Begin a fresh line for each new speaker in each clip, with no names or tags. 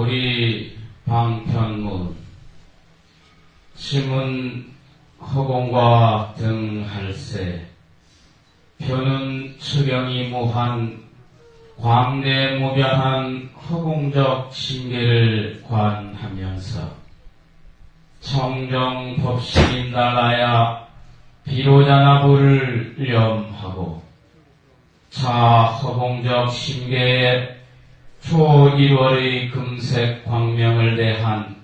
도리 방편문 심은 허공과 등할세 표는 추경이 무한 광대무변한 허공적 신계를 관하면서 청정법신인 달라야 비로자나부를 염하고 차 허공적 심계에 초 1월의 금색 광명을 대한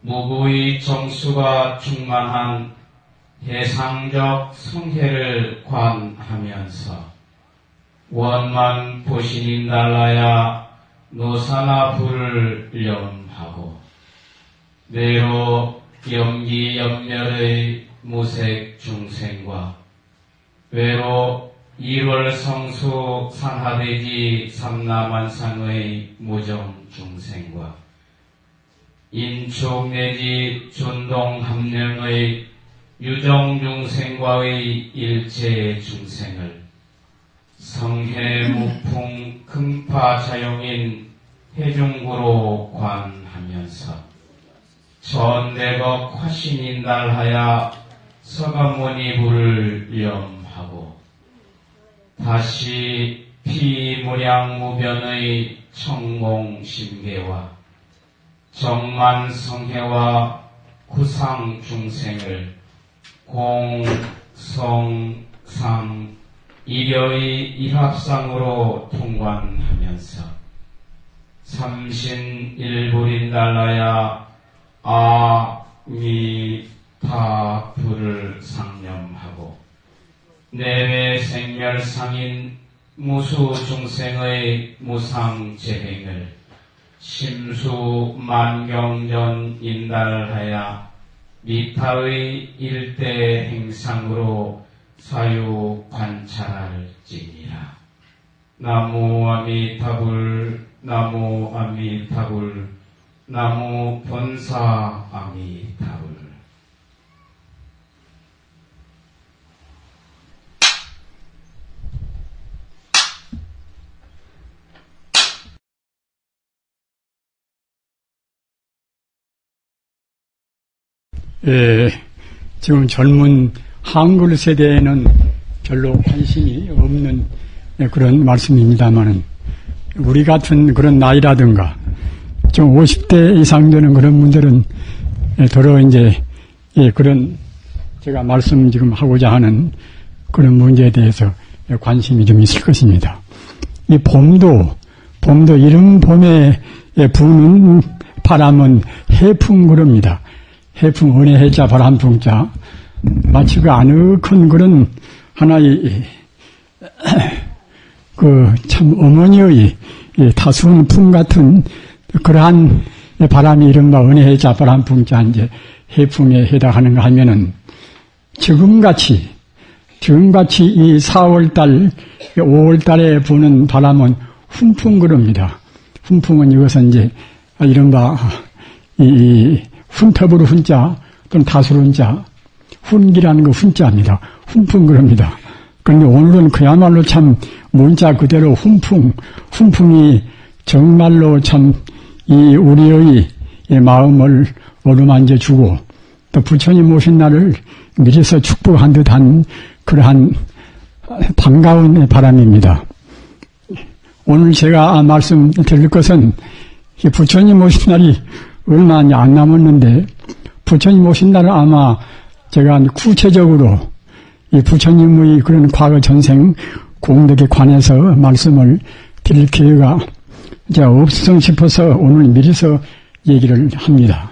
무구의 정수가 충만한 해상적 성혜를 관하면서 원만 보신인 달라야 노사나 불을 염하고 내로 염기염멸의 무색 중생과 외로 1월 성수 산하대지 삼라만상의 무정 중생과 인축 내지 준동 함령의 유정 중생과의 일체 중생을 성해 무풍 금파 자용인 해중구로 관하면서 전대법 화신인 달하야 서감문이 불을 염하고 다시 피무량무변의 청공심계와 정만성혜와 구상중생을 공성상 일여의 일합상으로 통관하면서 삼신일불인 달라야 아미타불을 상념하고 내외 생멸상인 무수중생의 무상재행을 심수만경전 인달하야 미타의 일대 행상으로 사유 관찰할지니라. 나무 아미타불, 나무 아미타불, 나무 본사 아미타불.
지금 젊은 한글 세대에는 별로 관심이 없는 그런 말씀입니다만은 우리 같은 그런 나이라든가 좀 50대 이상 되는 그런 분들은 더러 이제 그런 제가 말씀 지금 하고자 하는 그런 문제에 대해서 관심이 좀 있을 것입니다. 이 봄도 이른 봄에 부는 바람은 해풍구름입니다. 해풍, 은혜 해자, 바람 풍자. 마치 그 아늑한 그런 하나의, 참 어머니의 다스운 품 같은 그러한 바람이 이른바 은혜 해자, 바람 풍자, 이제 해풍에 해당하는가 하면은 지금같이 이 4월달, 5월달에 부는 바람은 훈풍그럽니다. 훈풍은 이것은 이제 이른바 훈터부로 훈자 또는 다수로 훈자, 훈기라는 거 훈자입니다. 훈풍그럽니다. 그런데 오늘은 그야말로 참 문자 그대로 훈풍이 정말로 참 이 우리의 마음을 어루만져 주고 또 부처님 오신 날을 미리서 축복한 듯한 그러한 반가운 바람입니다. 오늘 제가 말씀드릴 것은 부처님 오신 날이 얼마 안 남았는데 부처님 오신 날은 아마 제가 구체적으로 이 부처님의 그런 과거 전생 공덕에 관해서 말씀을 드릴 기회가 이제 없어 싶어서 오늘 미리서 얘기를 합니다.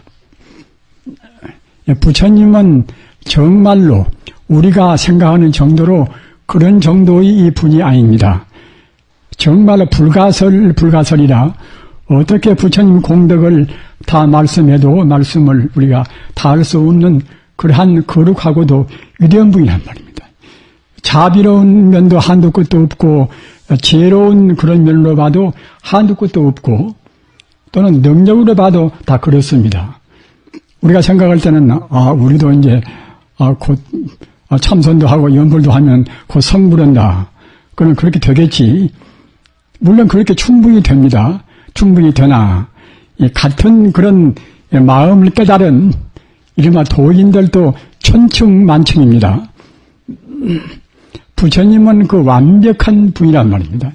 부처님은 정말로 우리가 생각하는 정도로 그런 정도의 분이 아닙니다. 정말로 불가설이라 어떻게 부처님 공덕을 다 말씀해도 말씀을 우리가 다 할 수 없는 그러한 거룩하고도 위대한 분이란 말입니다. 자비로운 면도 한두 끝도 없고 지혜로운 그런 면으로 봐도 한두 끝도 없고 또는 능력으로 봐도 다 그렇습니다. 우리가 생각할 때는 우리도 이제 곧 참선도 하고 연불도 하면 곧 성불한다. 그러면 그렇게 되겠지. 물론 그렇게 충분히 됩니다. 충분히 되나 같은 그런 마음을 깨달은 이른바 도인들도 천층만층입니다. 부처님은 그 완벽한 분이란 말입니다.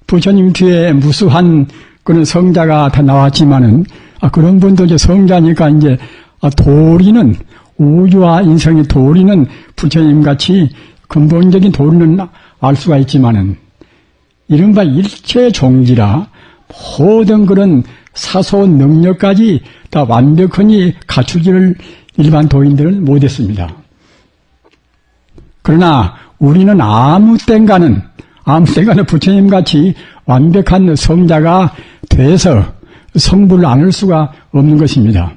부처님 뒤에 무수한 그런 성자가 다 나왔지만은 그런 분도 이제 성자니까 이제 도리는 우주와 인성의 도리는 부처님같이 근본적인 도리는 알 수가 있지만은 이른바 일체 종지라 모든 그런 사소 능력까지 다 완벽하니 갖추지를 일반 도인들은 못했습니다. 그러나 우리는 아무 땐가는 부처님같이 완벽한 성자가 돼서 성불을 안을 수가 없는 것입니다.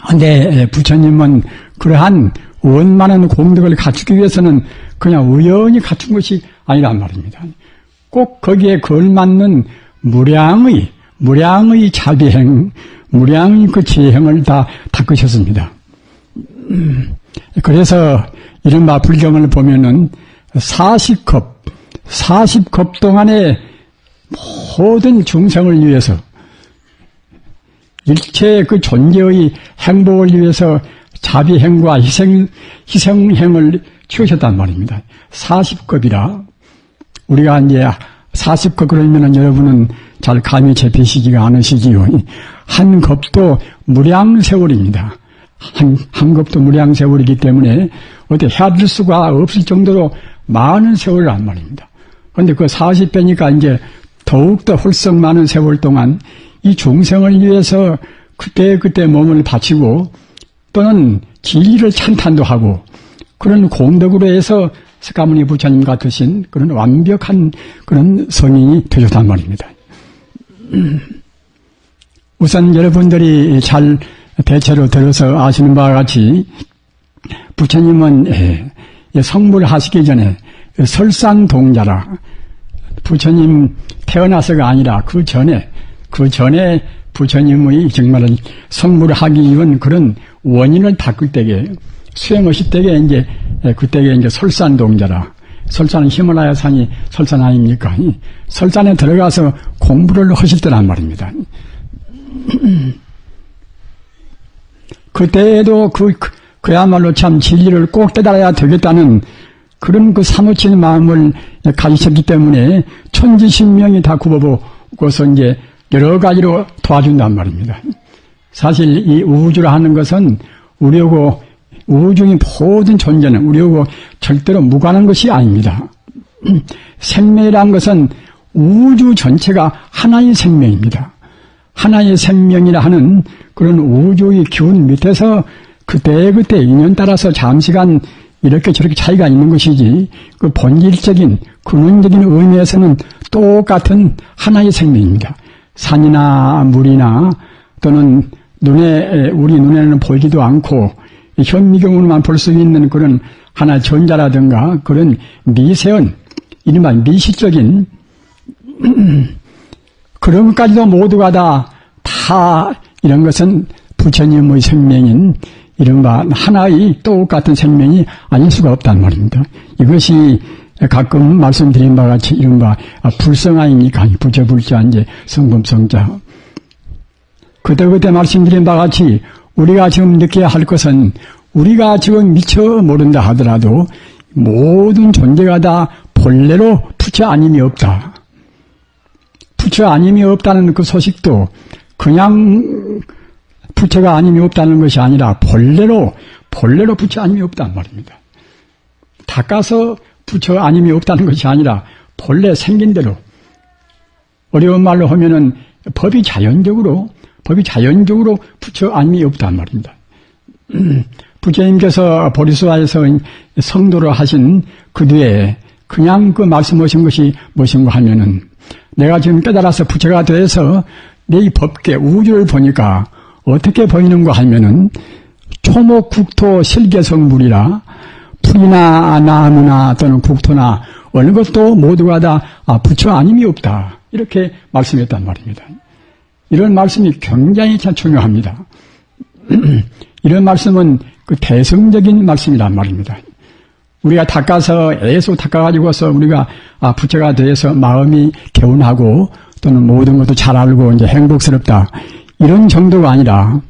그런데 부처님은 그러한 원만한 공덕을 갖추기 위해서는 그냥 우연히 갖춘 것이 아니란 말입니다. 꼭 거기에 걸맞는 무량의 자비행, 무량의 그 지혜행을 다 닦으셨습니다. 그래서 이른바 불경을 보면은 40겁 동안에 모든 중생을 위해서 일체 그 존재의 행복을 위해서 자비행과 희생행을 취하셨단 말입니다. 40겁이라 우리가 이제 40겁 그러면은 여러분은 잘 감이 잡히시지가 않으시지요. 한 겁도 무량세월입니다. 한 겁도 무량세월이기 때문에 어떻게 헤아릴 수가 없을 정도로 많은 세월이란 말입니다. 그런데 그 40배니까 이제 더욱더 훌쩍 많은 세월 동안 이 중생을 위해서 그때 몸을 바치고 또는 진리를 찬탄도 하고 그런 공덕으로 해서 석가모니 부처님 같으신 그런 완벽한 그런 성인이 되셨단 말입니다. 우선 여러분들이 잘 대체로 들어서 아시는 바와 같이 부처님은 성불하시기 전에 설산동자라 부처님 태어나서가 아니라 그 전에 부처님의 정말 성불하기 위한 그런 원인을 닦을 때에 수행하실 때에 그때에 설산동자라 설산은 히말라야 산이 설산 아닙니까? 설산에 들어가서 공부를 하실 때란 말입니다. 그때에도 그야말로 참 진리를 꼭 깨달아야 되겠다는 그런 그 사무치는 마음을 가지셨기 때문에 천지신명이 다 굽어보고서 이제 여러 가지로 도와준단 말입니다. 사실 이 우주라 하는 것은 우리하고 우주의 모든 존재는 우리하고 절대로 무관한 것이 아닙니다. 생명이란 것은 우주 전체가 하나의 생명입니다. 하나의 생명이라 하는 그런 우주의 기운 밑에서 그때그때 인연 따라서 잠시간 이렇게 저렇게 차이가 있는 것이지 그 본질적인 근원적인 의미에서는 똑같은 하나의 생명입니다. 산이나 물이나 또는 우리 눈에는 보이지도 않고 현미경으로만 볼 수 있는 그런 하나의 전자라든가 그런 미세한 이른바 미시적인 그런 것까지도 모두가 다 이런 것은 부처님의 생명인 이른바 하나의 똑같은 생명이 아닐 수가 없단 말입니다. 이것이 가끔 말씀드린 바와 같이 이른바 불성 아닙니까? 부처불자 이제 성금성자. 그때 말씀드린 바와 같이 우리가 지금 느껴야 할 것은 우리가 지금 미처 모른다 하더라도 모든 존재가 다 본래로 부처 아님이 없다. 부처 아님이 없다는 그 소식도 그냥 부처가 아님이 없다는 것이 아니라 본래로 부처 아님이 없단 말입니다. 닦아서 부처 아님이 없다는 것이 아니라 본래 생긴 대로 어려운 말로 하면은 법이 자연적으로 부처 아님이 없단 말입니다. 부처님께서 보리수화에서 성도를 하신 그 뒤에 그냥 그 말씀하신 것이 무엇인가 하면은 내가 지금 깨달아서 부처가 돼서 내 이 법계 우주를 보니까 어떻게 보이는가 하면은 초목국토 실계성물이라 풀이나 나무나 또는 국토나 어느 것도 모두가 다 부처 아님이 없다. 이렇게 말씀했단 말입니다. 이런 말씀이 굉장히 참 중요합니다. 이런 말씀은 그 대승적인 말씀이란 말입니다. 우리가 애써 닦아가지고서 우리가 부처가 돼서 마음이 개운하고 또는 모든 것도 잘 알고 이제 행복스럽다. 이런 정도가 아니라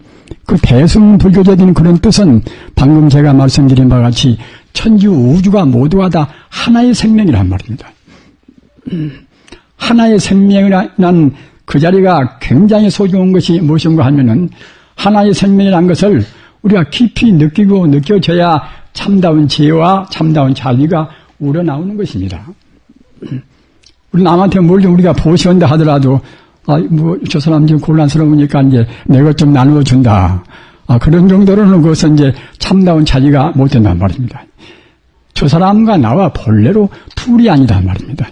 그 대승불교적인 그런 뜻은 방금 제가 말씀드린 바와 같이 천지 우주가 모두가 다 하나의 생명이란 말입니다. 하나의 생명이라는 그 자리가 굉장히 소중한 것이 무엇인가 하면은 하나의 생명이라는 것을 우리가 깊이 느끼고 느껴져야 참다운 지혜와 참다운 자비가 우러나오는 것입니다. 우리 남한테 뭘 좀 우리가 보시온다 하더라도, 저 사람 지금 곤란스러우니까 이제 내 것 좀 나누어준다. 그런 정도로는 그것은 이제 참다운 자비가 못 된단 말입니다. 저 사람과 나와 본래로 둘이 아니다 말입니다.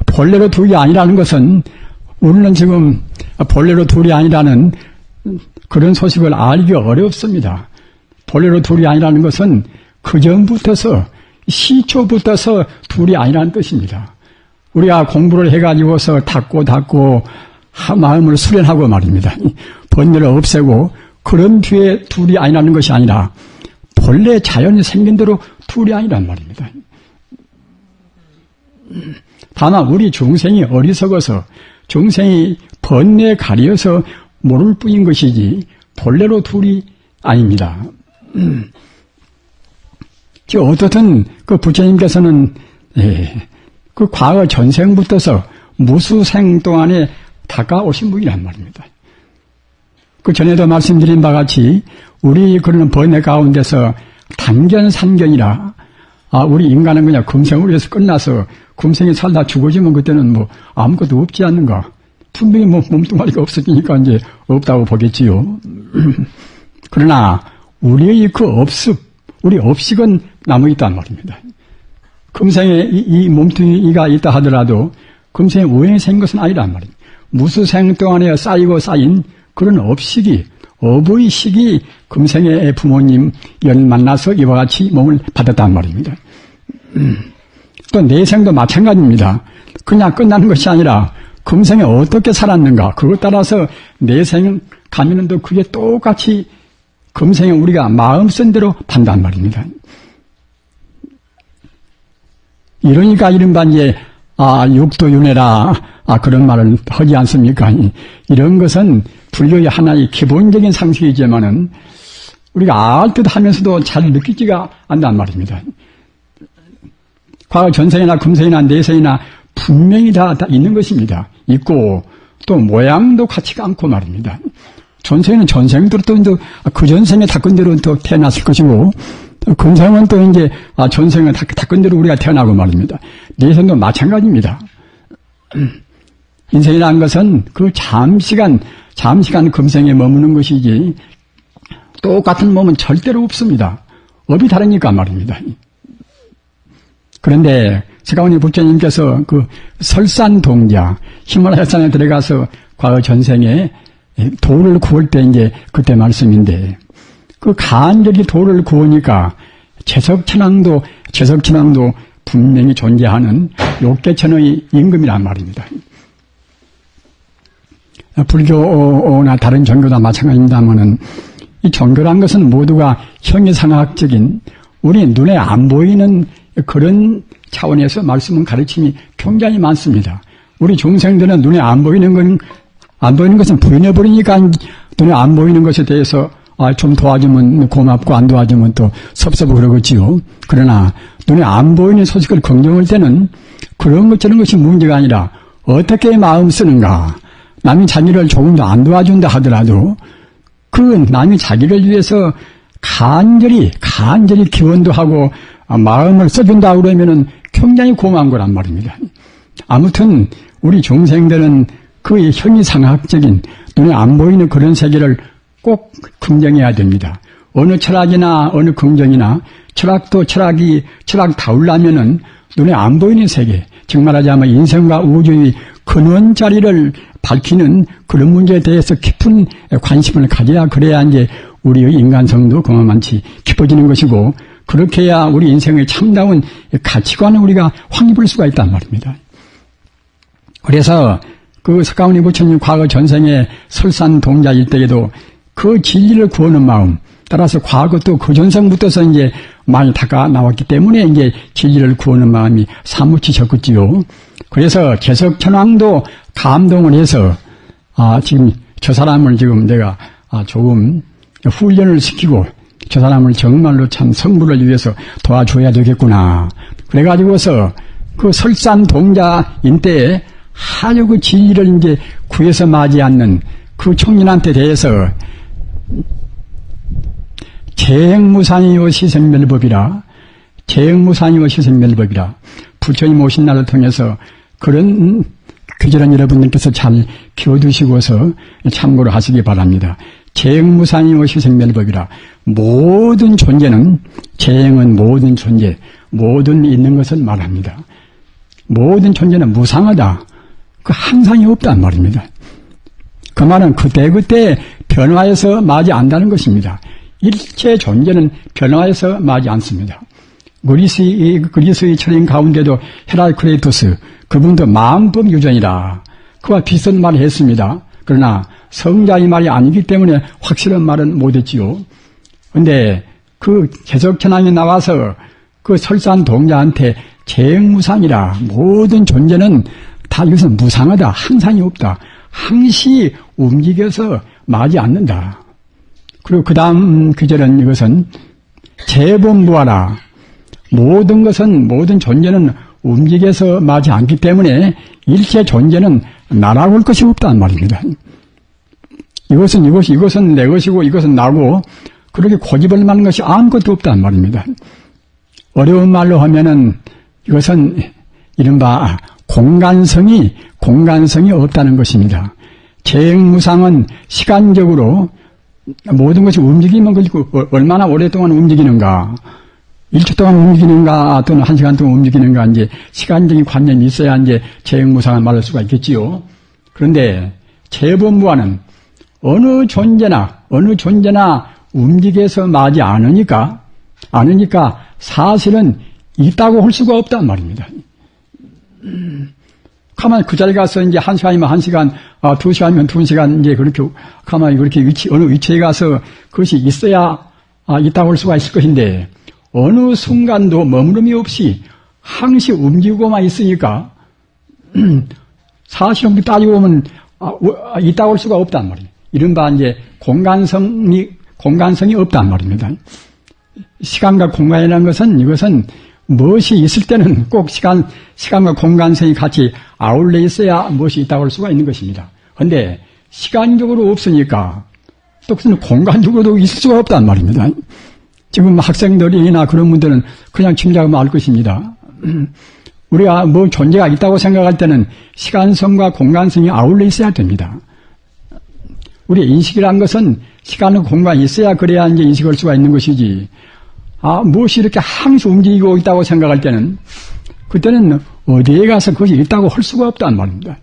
본래로 둘이 아니라는 것은 우리는 지금 본래로 둘이 아니라는 그런 소식을 알기 어렵습니다. 본래로 둘이 아니라는 것은 그전부터서 시초부터서 둘이 아니라는 뜻입니다. 우리가 공부를 해가지고서 닫고 마음을 수련하고 말입니다. 번뇌를 없애고 그런 뒤에 둘이 아니라는 것이 아니라 본래 자연이 생긴 대로 둘이 아니란 말입니다. 다만 우리 중생이 어리석어서 중생이 번뇌에 가려서 모를 뿐인 것이지 본래로 둘이 아닙니다. 어떻든 그 부처님께서는 그 과거 전생부터서 무수생 동안에 다가오신 분이란 말입니다. 그 전에도 말씀드린 바와 같이 우리 그런 번뇌 가운데서 단견산견이라 우리 인간은 그냥 금생으로 해서 끝나서 금생에 살다 죽어지면 그때는 뭐 아무것도 없지 않는가. 분명히 몸뚱아리가 없어지니까 이제 없다고 보겠지요. 그러나 우리의 그 우리 업식은 남아있단 말입니다. 금생에 이 몸뚱이가 있다 하더라도 금생에 우연히 생긴 것은 아니란 말입니다. 무수생 동안에 쌓인 그런 업의 식이 금생의 부모님 연 만나서 이와 같이 몸을 받았단 말입니다. 또 내생도 마찬가지입니다. 그냥 끝나는 것이 아니라 금생에 어떻게 살았는가 그것 따라서 내생 가면은 또 그게 똑같이 금생에 우리가 마음 쓴 대로 판단 말입니다. 이러니까 이른바 이제 육도윤회라 그런 말을 하지 않습니까? 이런 것은 불교의 하나의 기본적인 상식이지만은 우리가 알 듯 하면서도 잘 느끼지가 않단 말입니다. 과거 전생이나 금생이나 내생이나 분명히 다 있는 것입니다. 있고 또 모양도 같지가 않고 말입니다. 전생에는 전생대로 또 그 전생에 닦은 대로 또 태어났을 것이고 금생은 또 이제 전생에 닦은 대로 우리가 태어나고 말입니다. 내생도 마찬가지입니다. 인생이라는 것은 그 잠시간 금생에 머무는 것이지 똑같은 몸은 절대로 없습니다. 업이 다르니까 말입니다. 그런데释迦牟니 부처님께서 그 설산동자 히말라야 산에 들어가서 과거 전생에 돌을 구할 때 이제 그때 말씀인데 그 간절히 돌을 구하니까 채석천왕도 분명히 존재하는 욕계천의 임금이란 말입니다. 불교나 다른 종교도 마찬가지입니다만은 이 종교란 것은 모두가 형이상학적인 우리 눈에 안 보이는 그런 차원에서 말씀은 가르침이 굉장히 많습니다. 우리 중생들은 눈에 안 보이는 것은 부인해버리니까 눈에 안 보이는 것에 대해서 좀 도와주면 고맙고 안 도와주면 또 섭섭하고 그러겠지요. 그러나 눈에 안 보이는 소식을 긍정할 때는 그런 것 저런 것이 문제가 아니라 어떻게 마음 쓰는가. 남이 자기를 조금도 안 도와준다 하더라도 그 남이 자기를 위해서 간절히 기원도 하고 마음을 써준다 그러면은 굉장히 고마운 거란 말입니다. 아무튼 우리 중생들은 그 형이상학적인 눈에 안 보이는 그런 세계를 꼭 긍정해야 됩니다. 어느 철학이나 어느 긍정이나 철학도 철학다우려면은 눈에 안 보이는 세계, 즉 말하자면 인생과 우주의 근원 자리를 밝히는 그런 문제에 대해서 깊은 관심을 가져야 그래야 이제 우리의 인간성도 그만치 깊어지는 것이고 그렇게 해야 우리 인생의 참다운 가치관을 우리가 확립할 수가 있단 말입니다. 그래서 그释迦牟니 부처님 과거 전생에 설산동자일 때에도 그 진리를 구하는 마음, 따라서 과거 또 그 전생부터서 이제 많이 다가 나왔기 때문에 이제 진리를 구하는 마음이 사무치셨겠지요. 그래서 채석천왕도 감동을 해서 지금 저 사람을 지금 내가 조금 훈련을 시키고 저 사람을 정말로 참 성불을 위해서 도와줘야 되겠구나. 그래가지고서 그 설산동자인 때에 아주 그 진리를 이제 구해서 맞지 않는 그 청년한테 대해서 재행무상이요 시생멸법이라, 재행무상이요 시생멸법이라, 부처님 오신 날을 통해서 그런 규절은 여러분들께서 잘 키워두시고서 참고로 하시기 바랍니다. 재행무상이요 시생멸법이라, 모든 존재는, 재행은 모든 존재, 모든 있는 것을 말합니다. 모든 존재는 무상하다. 그 항상이 없단 말입니다. 그 말은 그때그때 변화해서 마지 않는다는 것입니다. 일체 존재는 변화해서 마지 않습니다. 그리스의 철인 가운데도 헤라클레이토스, 그분도 마음법 유전이라 그와 비슷한 말을 했습니다. 그러나 성자의 말이 아니기 때문에 확실한 말은 못했지요. 그런데 그 개석천왕이 나와서 그 설산 동자한테 재행무상이라, 모든 존재는 다 이것은 무상하다, 항상이 없다, 항시 움직여서 마지 않는다. 그리고 그 다음 규절은 이것은 재본무하라, 모든 것은, 모든 존재는 움직여서 마지 않기 때문에 일체 존재는 나라고 할 것이 없단 말입니다. 이것은 내 것이고 이것은 나고 그렇게 고집을 만든 것이 아무것도 없단 말입니다. 어려운 말로 하면은 이것은 이른바 공간성이 없다는 것입니다. 재행무상은 시간적으로 모든 것이 움직이면 그리고 얼마나 오랫동안 움직이는가, 1초 동안 움직이는가 또는 1시간 동안 움직이는가, 이제 시간적인 관념이 있어야 이제 재행무상을 말할 수가 있겠지요. 그런데 재본무하는 어느 존재나 움직여서 마지 않으니까 사실은 있다고 할 수가 없단 말입니다. 가만히 그 자리에 가서 이제 1시간이면 1시간, 2시간이면 2시간, 이제 그렇게, 가만히 그렇게 어느 위치에 가서 그것이 있어야 있다고 할 수가 있을 것인데, 어느 순간도 머무름이 없이 항시 움직이고만 있으니까, 사실은 따지고 보면, 있다고 할 수가 없단 말이에요. 이른바 이제 공간성이 없단 말입니다. 시간과 공간이라는 것은, 이것은 무엇이 있을 때는 꼭 시간과 공간성이 같이 아울러 있어야 무엇이 있다고 할 수가 있는 것입니다. 그런데 시간적으로 없으니까 또 그것은 공간적으로도 있을 수가 없단 말입니다. 지금 학생들이나 그런 분들은 그냥 짐작하면 알 것입니다. 우리가 뭐 존재가 있다고 생각할 때는 시간성과 공간성이 아울러 있어야 됩니다. 우리의 인식이란 것은 시간과 공간이 있어야 그래야 이제 인식할 수가 있는 것이지, 무엇이 이렇게 항시 움직이고 있다고 생각할 때는, 그때는 어디에 가서 그것이 있다고 할 수가 없단 말입니다.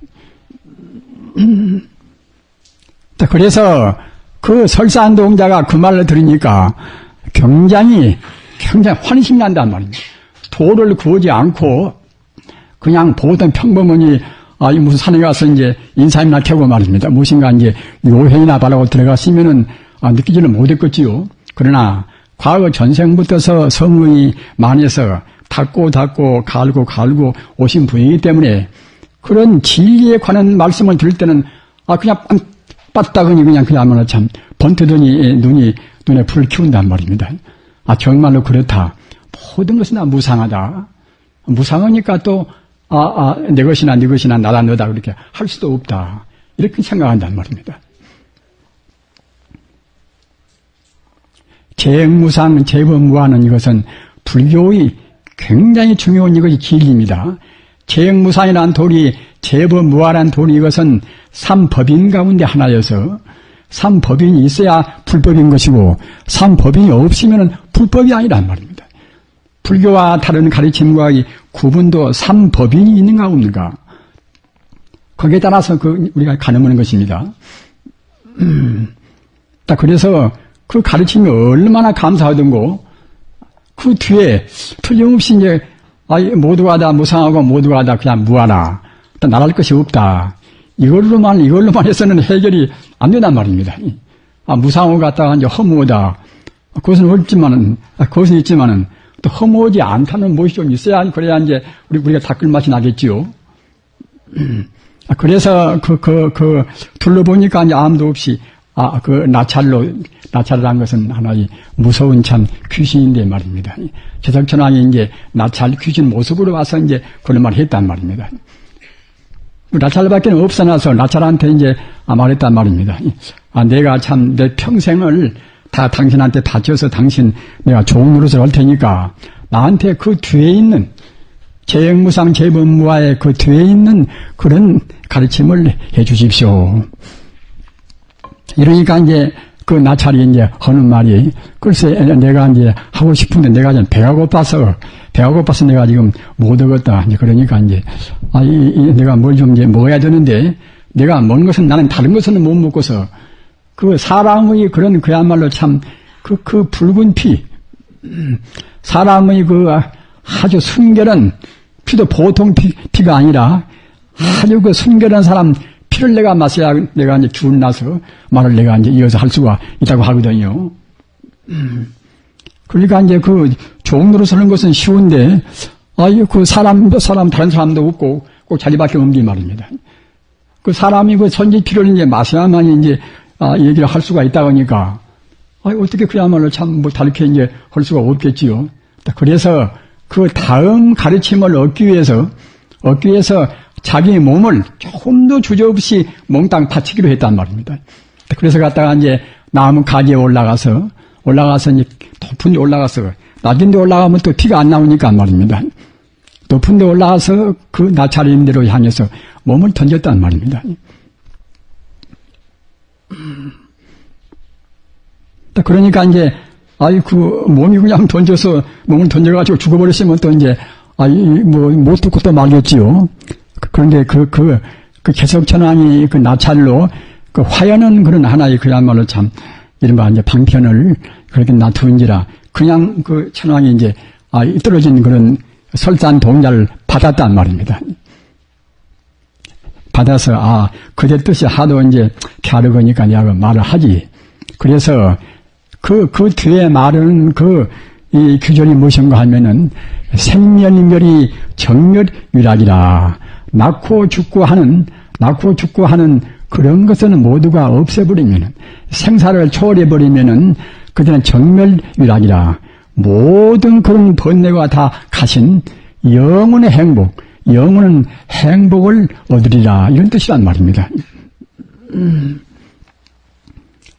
그래서 그 설산동자가 그 말을 들으니까 굉장히 환심이 난단 말입니다. 도를 구하지 않고 그냥 보통 평범하니 무슨 산에 가서 이제 인사이나 캐고 말입니다. 무엇인가 이제 요행이나 바라고 들어갔으면은 느끼지를 못했겠지요. 그러나 과거 전생부터서 성능이 많아서 닦고 갈고 오신 분이기 때문에 그런 진리에 관한 말씀을 들을 때는 그냥 빠따거니 그냥 아무나 참 번트더니 눈에 불을 키운단 말입니다. 정말로 그렇다. 모든 것은 다 무상하다. 무상하니까 또 내 것이나 네 것이나 나다 너다 그렇게 할 수도 없다. 이렇게 생각한단 말입니다. 재행무상, 재본무하는 이것은 불교의 굉장히 중요한 이것이 진리입니다. 재행무상이라는 도리, 재본무하라는 도리, 이것은 삼법인 가운데 하나여서 삼법인이 있어야 불법인 것이고 삼법인이 없으면 불법이 아니란 말입니다. 불교와 다른 가르침과의 구분도 삼법인이 있는가 없는가, 거기에 따라서 우리가 가늠하는 것입니다. 그래서 그 가르침이 얼마나 감사하던고, 그 뒤에 틀림없이 이제 모두가 다 무상하고 모두가 다 그냥 무하라, 나랄 것이 없다, 이걸로만 해서는 해결이 안 된단 말입니다. 무상하고 갖다가 이제 허무하다, 그것은 있지만은 또 허무하지 않다는 무엇이 좀 있어야, 그래야 이제 우리가 닦을 맛이 나겠지요. 그래서 둘러보니까 이제 아무도 없이 나찰이라는 것은 하나의 무서운 참 귀신인데 말입니다. 개석천왕이 이제 나찰 귀신 모습으로 와서 이제 그런 말을 했단 말입니다. 나찰밖에 없어놔서 나찰한테 이제 말했단 말입니다. 내가 참 내 평생을 다 당신한테 바쳐서 당신 내가 좋은 노릇을 할 테니까 나한테 그 뒤에 있는 재영무상 재범무와의 그 뒤에 있는 그런 가르침을 해 주십시오. 이러니까 이제 그 나찰이 이제 하는 말이 글쎄 내가 이제 하고 싶은데 내가 지금 배가 고파서 내가 지금 못 얻었다. 이제 그러니까 이제 내가 뭘 좀 이제 먹어야 되는데 내가 먹는 것은 나는 다른 것은 못 먹고서 그 사람의 그런 그야말로 참 그 붉은 피 사람의 그 아주 순결한 피도 보통 피가 아니라 아주 그 순결한 사람 피를 내가 마셔야 내가 이제 주운나서 말을 내가 이제 이어서 할 수가 있다고 하거든요. 그러니까 이제 그 좋은 노릇을 하는 것은 쉬운데, 그 다른 사람도 없고 꼭 자기밖에 없는 말입니다. 그 사람이 그 선지 피를 이제 마셔야만 이제, 얘기를 할 수가 있다 보니까, 어떻게 그야말로 참 뭐 다르게 이제 할 수가 없겠지요. 그래서 그 다음 가르침을 얻기 위해서 자기 몸을 조금도 주저없이 몽땅 바치기로 했단 말입니다. 그래서 갔다가 이제 나무 가지에 올라가서 이제 높은 데 올라가서 낮은 데 올라가면 또 피가 안 나오니까 말입니다. 높은 데 올라가서 그 나찰인대로 향해서 몸을 던졌단 말입니다. 그러니까 이제 그 몸이 그냥 몸을 던져가지고 죽어버렸으면 또 이제 못 듣고 또 말겠지요. 그런데 그 개석천왕이 그 나찰로 그 화연은 그런 하나의 그야말로 참 이른바 이제 방편을 그렇게 놔두은지라 그냥 그 천왕이 이제 떨어진 그런 설산 동자를 받았단 말입니다. 받아서 그대 뜻이 하도 이제 갸르거니까 내가 말을 하지. 그래서 그 뒤에 말은 이 규절이 무엇인가 하면은 생멸이멸이 정멸유락이라 낳고 죽고 하는 그런 것은 모두가 없애버리면은 생사를 초월해버리면은 그때는 정멸유락이라 모든 그런 번뇌가 다 가신 영원의 행복을 얻으리라 이런 뜻이란 말입니다.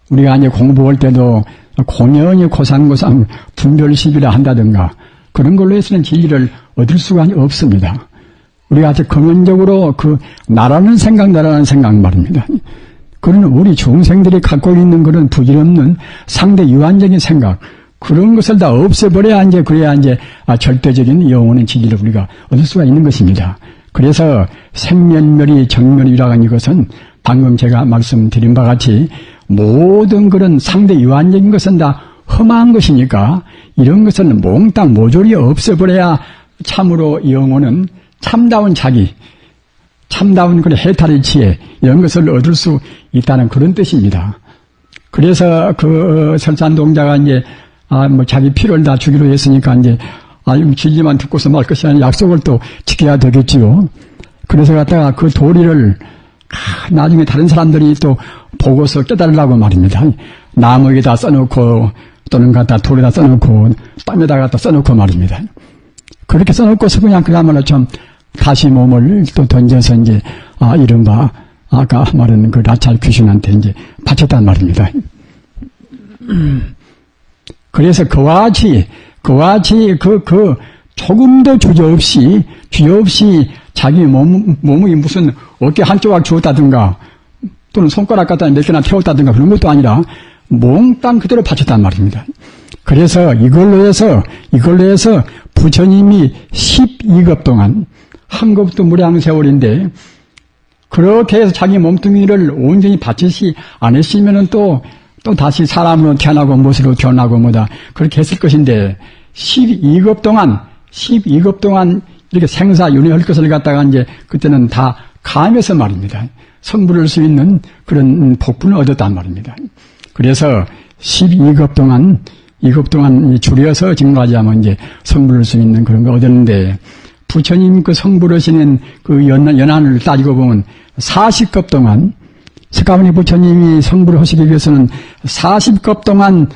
우리가 이제 공부할 때도 공연히 고상고상 분별시비라 한다든가 그런 걸로 해서는 진리를 얻을 수가 없습니다. 우리가 아주 근원적으로 나라는 생각 말입니다. 그런 우리 중생들이 갖고 있는 그런 부질없는 상대 유한적인 생각, 그런 것을 다 없애버려야 그래야 절대적인 영원한 진리를 우리가 얻을 수가 있는 것입니다. 그래서 생멸멸이 정멸이라고 하는 이것은 방금 제가 말씀드린 바와 같이 모든 그런 상대 유한적인 것은 다 험한 것이니까 이런 것은 몽땅 모조리 없애버려야 참으로 영혼은 참다운 그런 해탈의 지혜 이런 것을 얻을 수 있다는 그런 뜻입니다. 그래서 그 설산동자가 이제 자기 피를 다 주기로 했으니까 이제 진리만 듣고서 말 것이 아니라 약속을 또 지켜야 되겠지요. 그래서 갖다가 그 도리를 나중에 다른 사람들이 또 보고서 깨달으려고 말입니다. 나무에다 써놓고 또는 갖다 돌에다 써놓고 땅에다 갖다 써놓고 말입니다. 그렇게 써놓고서 그야말로 좀 다시 몸을 또 던져서 이제 이른바 아까 말한 그 나찰 귀신한테 이제 바쳤단 말입니다. 그래서 그와 같이 조금도 주저없이 자기 몸이 무슨 어깨 한 조각 주었다든가 또는 손가락 갖다 몇 개나 태웠다든가 그런 것도 아니라 몽땅 그대로 바쳤단 말입니다. 그래서 이걸로 해서 부처님이 12급 동안 한 겁도 무량 세월인데 그렇게 해서 자기 몸뚱이를 온전히 바치시 안 했으면은 또 다시 사람으로 태어나고 무엇으로 태어나고 뭐다 그렇게 했을 것인데 12급 동안 이렇게 생사윤회할 것을 갖다가 이제 그때는 다 감해서 말입니다. 성불할 수 있는 그런 복분을 얻었단 말입니다. 그래서 12급 동안 줄여서 증거하자면 이제 성불할 수 있는 그런 거 얻었는데 부처님 그 성불하시는 그 연한을 따지고 보면 40급 동안 석가모니 부처님이 성불을 하시기 위해서는 40급 동안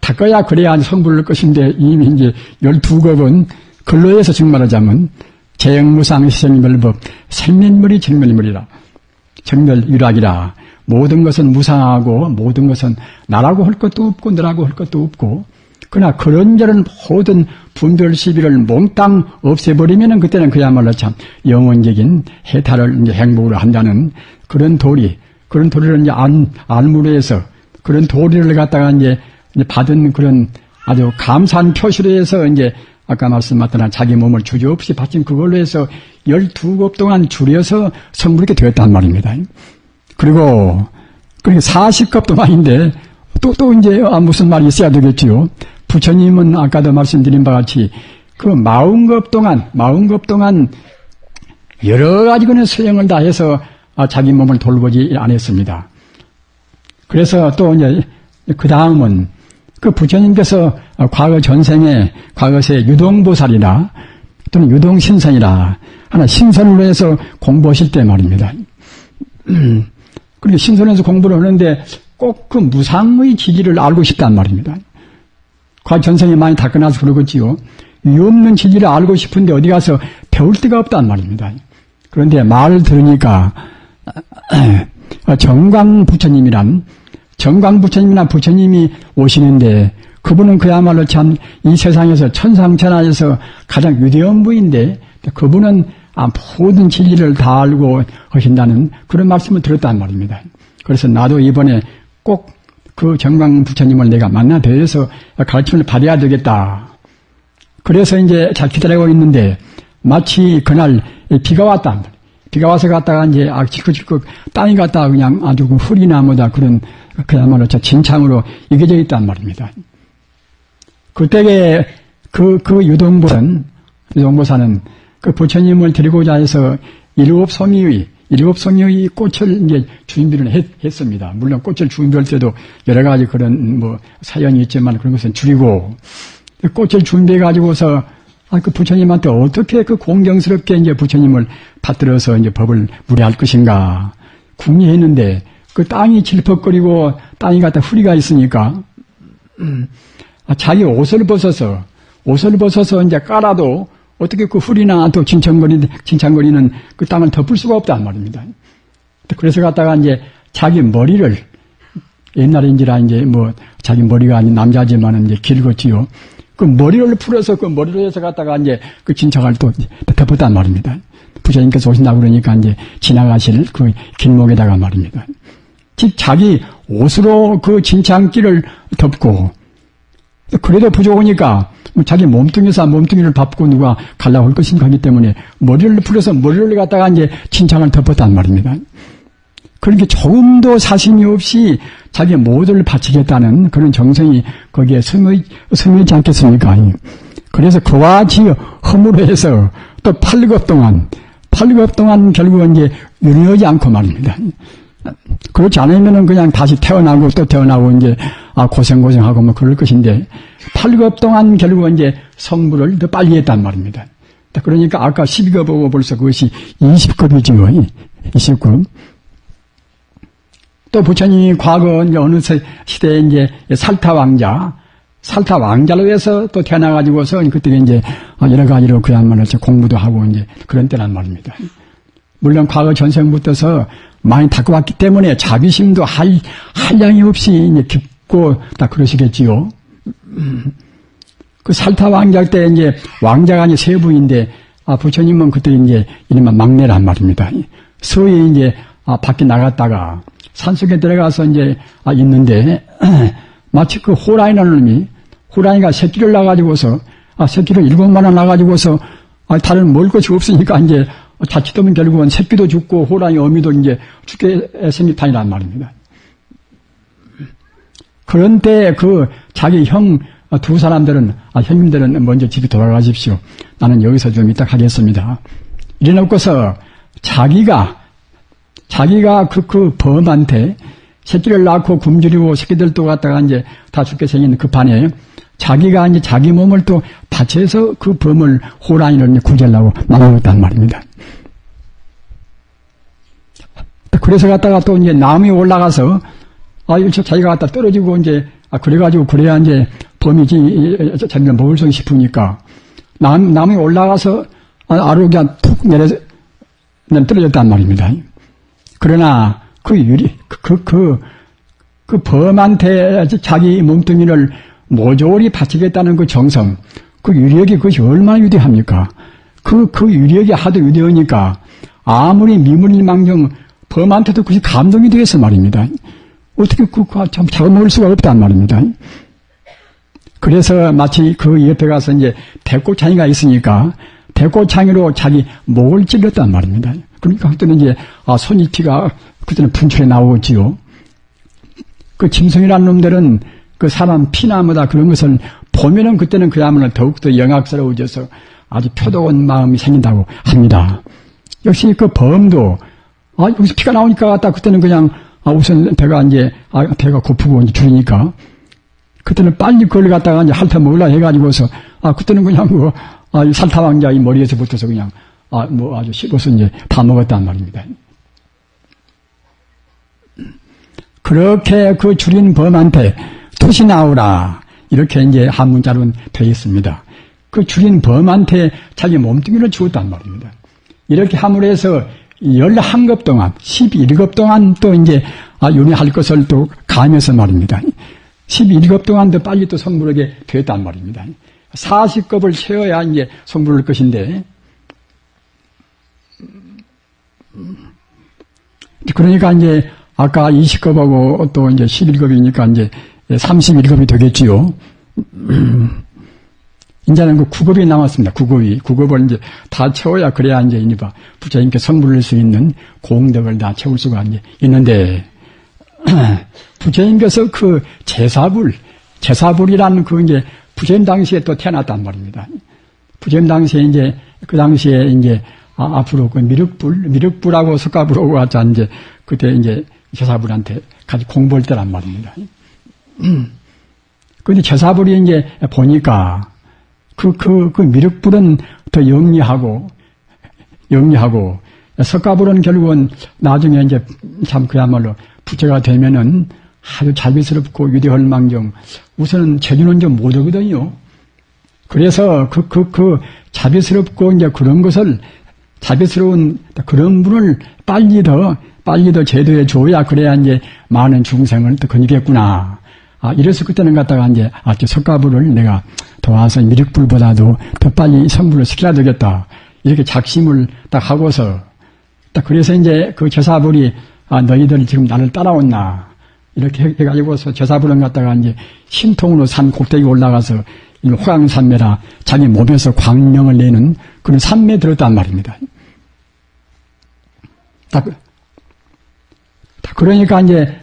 닦아야 그래야 성불할 것인데 이미 이제 12급은 근로에서 증말하자면 재영무상 시생멸법 생멸물이 정멸물이라. 정멸유락이라. 모든 것은 무상하고 모든 것은 나라고 할 것도 없고 너라고 할 것도 없고, 그러나 그런저런 모든 분별 시비를 몽땅 없애버리면은 그때는 그야말로 참 영원적인 해탈을 이제 행복으로 한다는 그런 도리를 이제 안무로해서 그런 도리를 갖다가 이제 받은 그런 아주 감사한 표시로 해서 이제 아까 말씀하셨던 자기 몸을 주저없이 바친 그걸로 해서 12겁 동안 줄여서 성부르게 되었단 말입니다. 그리고 40겁 동안인데 또 이제 무슨 말이 있어야 되겠지요. 부처님은 아까도 말씀드린 바와 같이 그 40겁 동안 여러 가지 그런 수행을 다 해서 자기 몸을 돌보지 않았습니다. 그래서 또 이제 그 다음은 그 부처님께서 과거 전생에 과거세 유동보살이라 또는 유동신선이라 하나 신선으로 해서 공부하실 때 말입니다. 그렇게 신선해서 공부를 하는데 꼭 그 무상의 지지를 알고 싶단 말입니다. 과거 전생에 많이 닦아놔서 그러겠지요. 위없는 지지를 알고 싶은데 어디 가서 배울 데가 없단 말입니다. 그런데 말을 들으니까 정광부처님이란 부처님이 오시는데 그분은 그야말로 참 이 세상에서 천상천하에서 가장 위대한 분인데 그분은 모든 진리를 다 알고 하신다는 그런 말씀을 들었단 말입니다. 그래서 나도 이번에 꼭 그 정광부처님을 내가 만나 뵈서 가르침을 받아야 되겠다. 그래서 이제 잘 기다리고 있는데 마치 그날 비가 왔단 말이에요. 비가 와서 갔다가 이제 질컥질컥 땅이 갔다가 그냥 아주 그 흙이나무다 그런 그야말로 진창으로 이겨져 있단 말입니다. 그때에 그 유동보사는 그 부처님을 데리고자 해서 일곱 송이의 꽃을 이제 준비를 했습니다. 물론 꽃을 준비할 때도 여러 가지 그런 사연이 있지만 그런 것은 줄이고 꽃을 준비해 가지고서 그 부처님한테 어떻게 그 공경스럽게 이제 부처님을 받들어서 이제 법을 무례할 것인가 궁리했는데 그 땅이 질퍽거리고 땅이 갖다 후리가 있으니까 자기 옷을 벗어서 이제 깔아도 어떻게 그 후리나 또 진창거리는 그 땅을 덮을 수가 없단 말입니다. 그래서 갖다가 이제 자기 머리를 옛날인지라 이제 자기 머리가 아닌 남자지만은 이제 길었지요. 그 머리를 풀어서 그 머리로 해서 갖다가 이제 그 진창을 또 덮었단 말입니다. 부처님께서 오신다고 그러니까 이제 지나가실 그 길목에다가 말입니다. 즉 자기 옷으로 그 진창길을 덮고 그래도 부족하니까 자기 몸뚱이를 밟고 누가 가려고 할 것인가 하기 때문에 머리를 풀어서 머리를 갖다가 이제 진창을 덮었단 말입니다. 그렇게 조금도 사심이 없이 자기 모두를 바치겠다는 그런 정성이 거기에 스며있지 않겠습니까? 그래서 그와 같이 허물로 해서 또 8겁 동안 결국은 이제 유리하지 않고 말입니다. 그렇지 않으면은 그냥 다시 태어나고 또 태어나고 이제 고생하고 그럴 것인데 8겁 동안 결국은 이제 성불을 더 빨리 했단 말입니다. 그러니까 아까 12겁하고 벌써 그것이 20겁이죠. 20겁. 또 부처님이 과거 이제 어느 시대에 이제 살타 왕자로 해서 또 태어나가지고서 그때 이제 여러 가지로 그야말로 공부도 하고 이제 그런 때란 말입니다. 물론 과거 전생부터서 많이 닦아왔기 때문에 자비심도 한량이 없이 이제 깊고 다 그러시겠지요. 그 살타 왕자 때 이제 왕자가 이제 세 분인데 부처님은 그때 이제 이른바 막내란 말입니다. 서에 이제 밖에 나갔다가 산속에 들어가서 이제 있는데 마치 그 호랑이가 새끼를 낳아가지고서 새끼를 7마리 낳아가지고서 다른 먹을 것이 없으니까 이제 자칫하면 결국은 새끼도 죽고 호랑이 어미도 이제 죽게 생겼다니란 말입니다. 그런데 그 자기 두 사람들은 형님들은 먼저 집에 돌아가십시오. 나는 여기서 좀 이따 가겠습니다. 이래놓고서 자기가 그 범한테 새끼를 낳고 굶주리고 새끼들도 갖다가 이제 다 죽게 생긴 그 판에 자기가 이제 자기 몸을 또 바쳐서 그 범을 호랑이를 구제하려고 만들었단 말입니다. 그래서 갖다가 또 이제 나무에 올라가서 자기가 갖다 떨어지고 이제 그래가지고 그래야 이제 범이 자기를 먹을 수 싶으니까 나무에 올라가서 아래로 그냥 푹 떨어졌단 말입니다. 그러나 그 범한테 자기 몸뚱이를 모조리 바치겠다는 그 정성, 그 유력이 그것이 얼마나 위대합니까? 그 유력이 하도 위대하니까 아무리 미문일망정 범한테도 그것이 감동이 되겠어 말입니다. 어떻게 참 잡아먹을 수가 없단 말입니다. 그래서 마치 그 옆에 가서 이제 대꽃창이가 있으니까 대꽃창이로 자기 목을 찔렀단 말입니다. 그러니까 그때는 이제 손이 피가 그때는 분출해 나오지요. 그 짐승이라는 놈들은 그 사람 피나 뭐다 그런 것을 보면은 그때는 그야말로 더욱더 영악스러워져서 아주 표도한 마음이 생긴다고 합니다. 역시 그 범도 여기서 피가 나오니까 딱 그때는 그냥 우선 배가 고프고 이제 줄이니까 그때는 빨리 그걸 갖다가 이제 핥아 먹으려 해가지고서 그때는 그냥 살타왕자 이 머리에서 붙어서 그냥 아주 씹어서 이제 다 먹었단 말입니다. 그렇게 그 줄인 범한테 토시 나오라 이렇게 이제 한문자로는 되어 있습니다. 그 줄인 범한테 자기 몸뚱이를 주었단 말입니다. 이렇게 함으로 해서 11급 동안 11급 동안 또 이제 윤회할 것을 또 가면서 말입니다. 11급 동안 더 빨리 또 성불하게 되었단 말입니다. 40급을 채워야 이제 성불할 것인데 그러니까 이제 아까 20급하고 또 이제 11급이니까 이제 31급이 되겠지요. 이제는 그 9급이 남았습니다. 9급을 이제 다 채워야 그래야 이제 부처님께 성불할 수 있는 공덕을 다 채울 수가 이제 있는데, 부처님께서 그 제사불이라는 그 이제 부처님 당시에 또 태어났단 말입니다. 부처님 당시에 이제 그 당시에 이제 앞으로 그 미륵불하고 석가불하고 같이 이제 그때 이제 제사불한테 같이 공부할 때란 말입니다. 근데 제사불이 이제 보니까 그 미륵불은 더 영리하고 석가불은 결국은 나중에 이제 참 그야말로 부처가 되면은 아주 자비스럽고 위대할 망정 우선은 제주는 좀 못하거든요. 그래서 그 자비스럽고 이제 그런 것을 자비스러운 그런 분을 빨리 더 제도에 줘야 그래야 이제 많은 중생을 또 거니겠구나. 이래서 그때는 갖다가 이제 석가불을 내가 도와서 미륵불보다도 더 빨리 성불을 시켜야 되겠다. 이렇게 작심을 딱 하고서 딱 그래서 이제 그 제사불이 너희들 지금 나를 따라왔나 이렇게 해가지고서 제사불은 갖다가 이제 신통으로 산 꼭대기 올라가서 호양산매라 자기 몸에서 광명을 내는 그런 산매에 들었단 말입니다. 그러니까 이제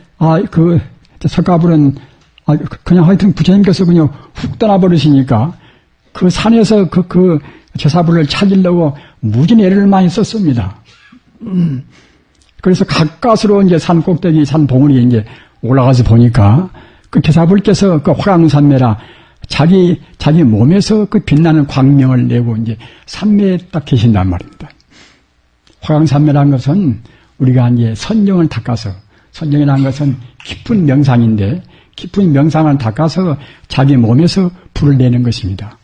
그 석가불은 그냥 하여튼 부처님께서 그냥 훅 떠나버리시니까 그 산에서 그 제사불을 찾으려고 무진 애를 많이 썼습니다. 그래서 가까스로 이제 산 꼭대기 산 봉우리에 이제 올라가서 보니까 그 제사불께서 그 화강산매라 자기 몸에서 그 빛나는 광명을 내고 이제 산매에 딱 계신단 말입니다. 화강산매라는 것은 우리가 이제 선정을 닦아서 선정이라는 것은 깊은 명상인데 깊은 명상을 닦아서 자기 몸에서 불을 내는 것입니다.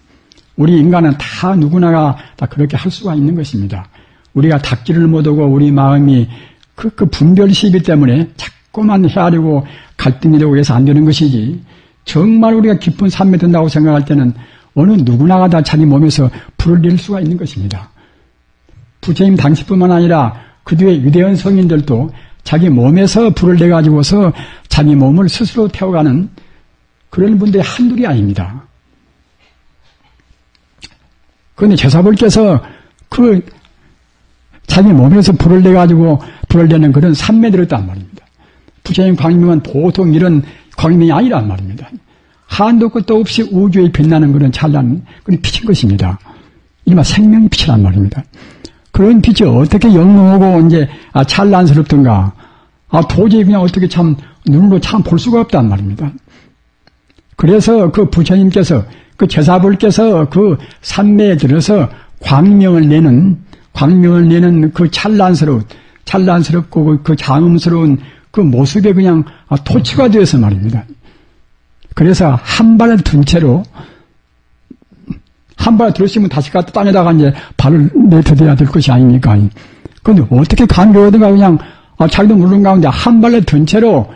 우리 인간은 다 누구나가 다 그렇게 할 수가 있는 것입니다. 우리가 닦지를 못하고 우리 마음이 그 분별 시비 때문에 자꾸만 헤아리고 갈등이 되고 해서 안 되는 것이지 정말 우리가 깊은 산매에 든다고 생각할 때는 어느 누구나가 다 자기 몸에서 불을 낼 수가 있는 것입니다. 부처님 당시뿐만 아니라 그 뒤에 위대한 성인들도 자기 몸에서 불을 내가지고서 자기 몸을 스스로 태워가는 그런 분들이 한둘이 아닙니다. 그런데 제사불께서 그 자기 몸에서 불을 내가지고 불을 내는 그런 산매에 들었단 말입니다. 부처님 광명은 보통 이런 광명이 아니란 말입니다. 한도 끝도 없이 우주에 빛나는 그런 찬란 그런 빛인 것입니다. 이른바 생명의 빛이란 말입니다. 그런 빛이 어떻게 영롱하고 이제 찬란스럽던가 도저히 그냥 어떻게 참 눈으로 참 볼 수가 없단 말입니다. 그래서 그 부처님께서 그 제사불께서 그 산매에 들어서 광명을 내는 그 찬란스럽고 그 장음스러운 그 모습에 그냥 토치가 되어서 말입니다. 그래서 한 발을 둔 채로 한 발에 들으시면 다시 갖다 땅에다가 이제 발을 내펴대야 될 것이 아닙니까? 그런데 어떻게 간교하든가 그냥, 자기도 모르는 가운데 한 발에 든 채로,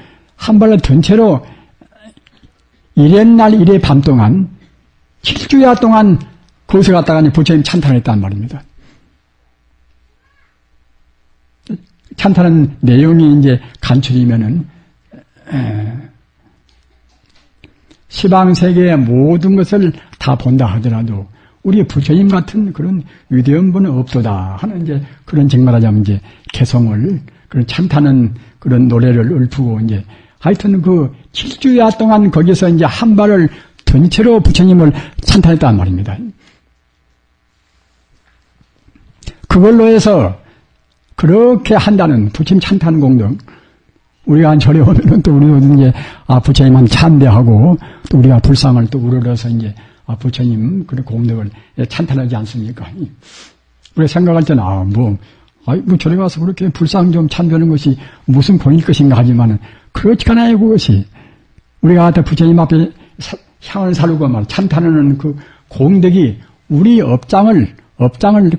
이랬날 이래 밤 동안, 7주야 동안 그것을 갖다가 이제 부처님 찬탄했단 말입니다. 찬탄한 내용이 이제 간추리면은, 시방세계의 모든 것을 다 본다 하더라도 우리 부처님 같은 그런 위대한 분은 없도다 하는 이제 그런 정말하자면 이제 개성을 그런 찬탄한 그런 노래를 읊고 이제 하여튼 그 7주야 동안 거기서 이제 한 발을 든 채로 부처님을 찬탄했단 말입니다. 그걸로 해서 그렇게 한다는 부처님 찬탄 공덕 우리가 절에 오면은 또 우리도 이제, 부처님한테 참배하고, 또 우리가 불상을 또 우러러서 이제, 부처님 그런 공덕을 찬탄하지 않습니까? 우리가 생각할 때는, 절에 가서 그렇게 불상 좀 참배하는 것이 무슨 본일 것인가 하지만은, 그렇지가 않아요, 그것이. 우리가 부처님 앞에 향을 사르고 찬탄하는 그 공덕이 우리 업장을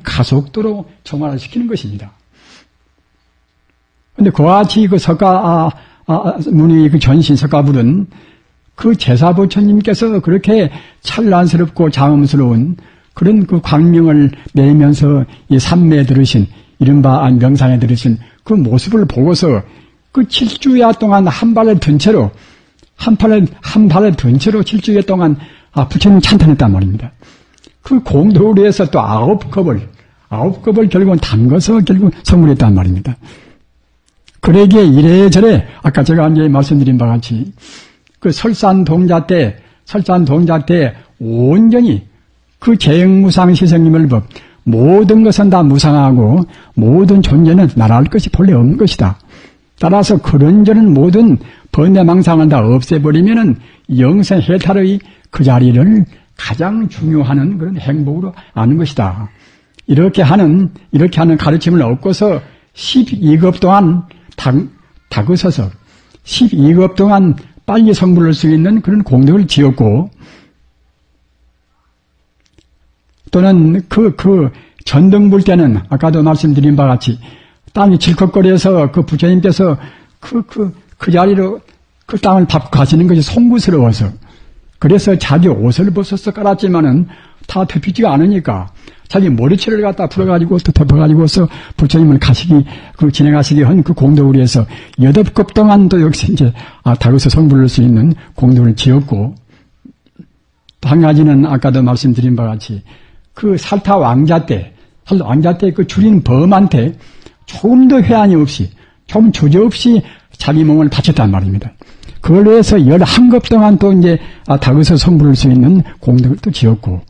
가속도로 정화시키는 것입니다. 근데 그와 같이 그 문의 그 전신 석가불은 그 제사부처님께서 그렇게 찬란스럽고 장엄스러운 그런 그 광명을 내면서 이 삼매에 들으신, 이른바 명상에 들으신 그 모습을 보고서 그 7주야 동안 한 발을 든 채로 7주야 동안 부처님 찬탄했단 말입니다. 그 공덕을 위해서 또 9컵을 결국은 담궈서 결국 선물했단 말입니다. 그러기에 이래저래 아까 제가 이제 말씀드린 바와 같이 그 설산동자 때 온전히 그 재영무상 시성님을 법 모든 것은 다 무상하고 모든 존재는 나라할 것이 본래 없는 것이다. 따라서 그런저런 모든 번뇌망상을 다 없애버리면은 영생해탈의 그 자리를 가장 중요한 그런 행복으로 아는 것이다. 이렇게 하는 가르침을 얻고서 12급 동안 다그서서 12급 동안 빨리 성불할 수 있는 그런 공덕을 지었고, 또는 그 전등불 때는 아까도 말씀드린 바와 같이 땅이 질컥거려서 그 부처님께서 그 자리로 그 땅을 밟고 가시는 것이 송구스러워서 그래서 자기 옷을 벗어서 깔았지만은 다 덮이지가 않으니까 자기 머리채를 갖다 풀어가지고 또 덮어가지고서 부처님을 지나가시게 한 그 공덕을 위해서 8급 동안 또 역시 이제 다그서 성불할 수 있는 공덕을 지었고, 또 한 가지는 아까도 말씀드린 바와 같이 그 살타 왕자 때 그 줄인 범한테 조금도 회한이 없이, 좀 주저없이 자기 몸을 바쳤단 말입니다. 그걸 위해서 11급 동안 또 이제 다그서 성불할 수 있는 공덕을 또 지었고,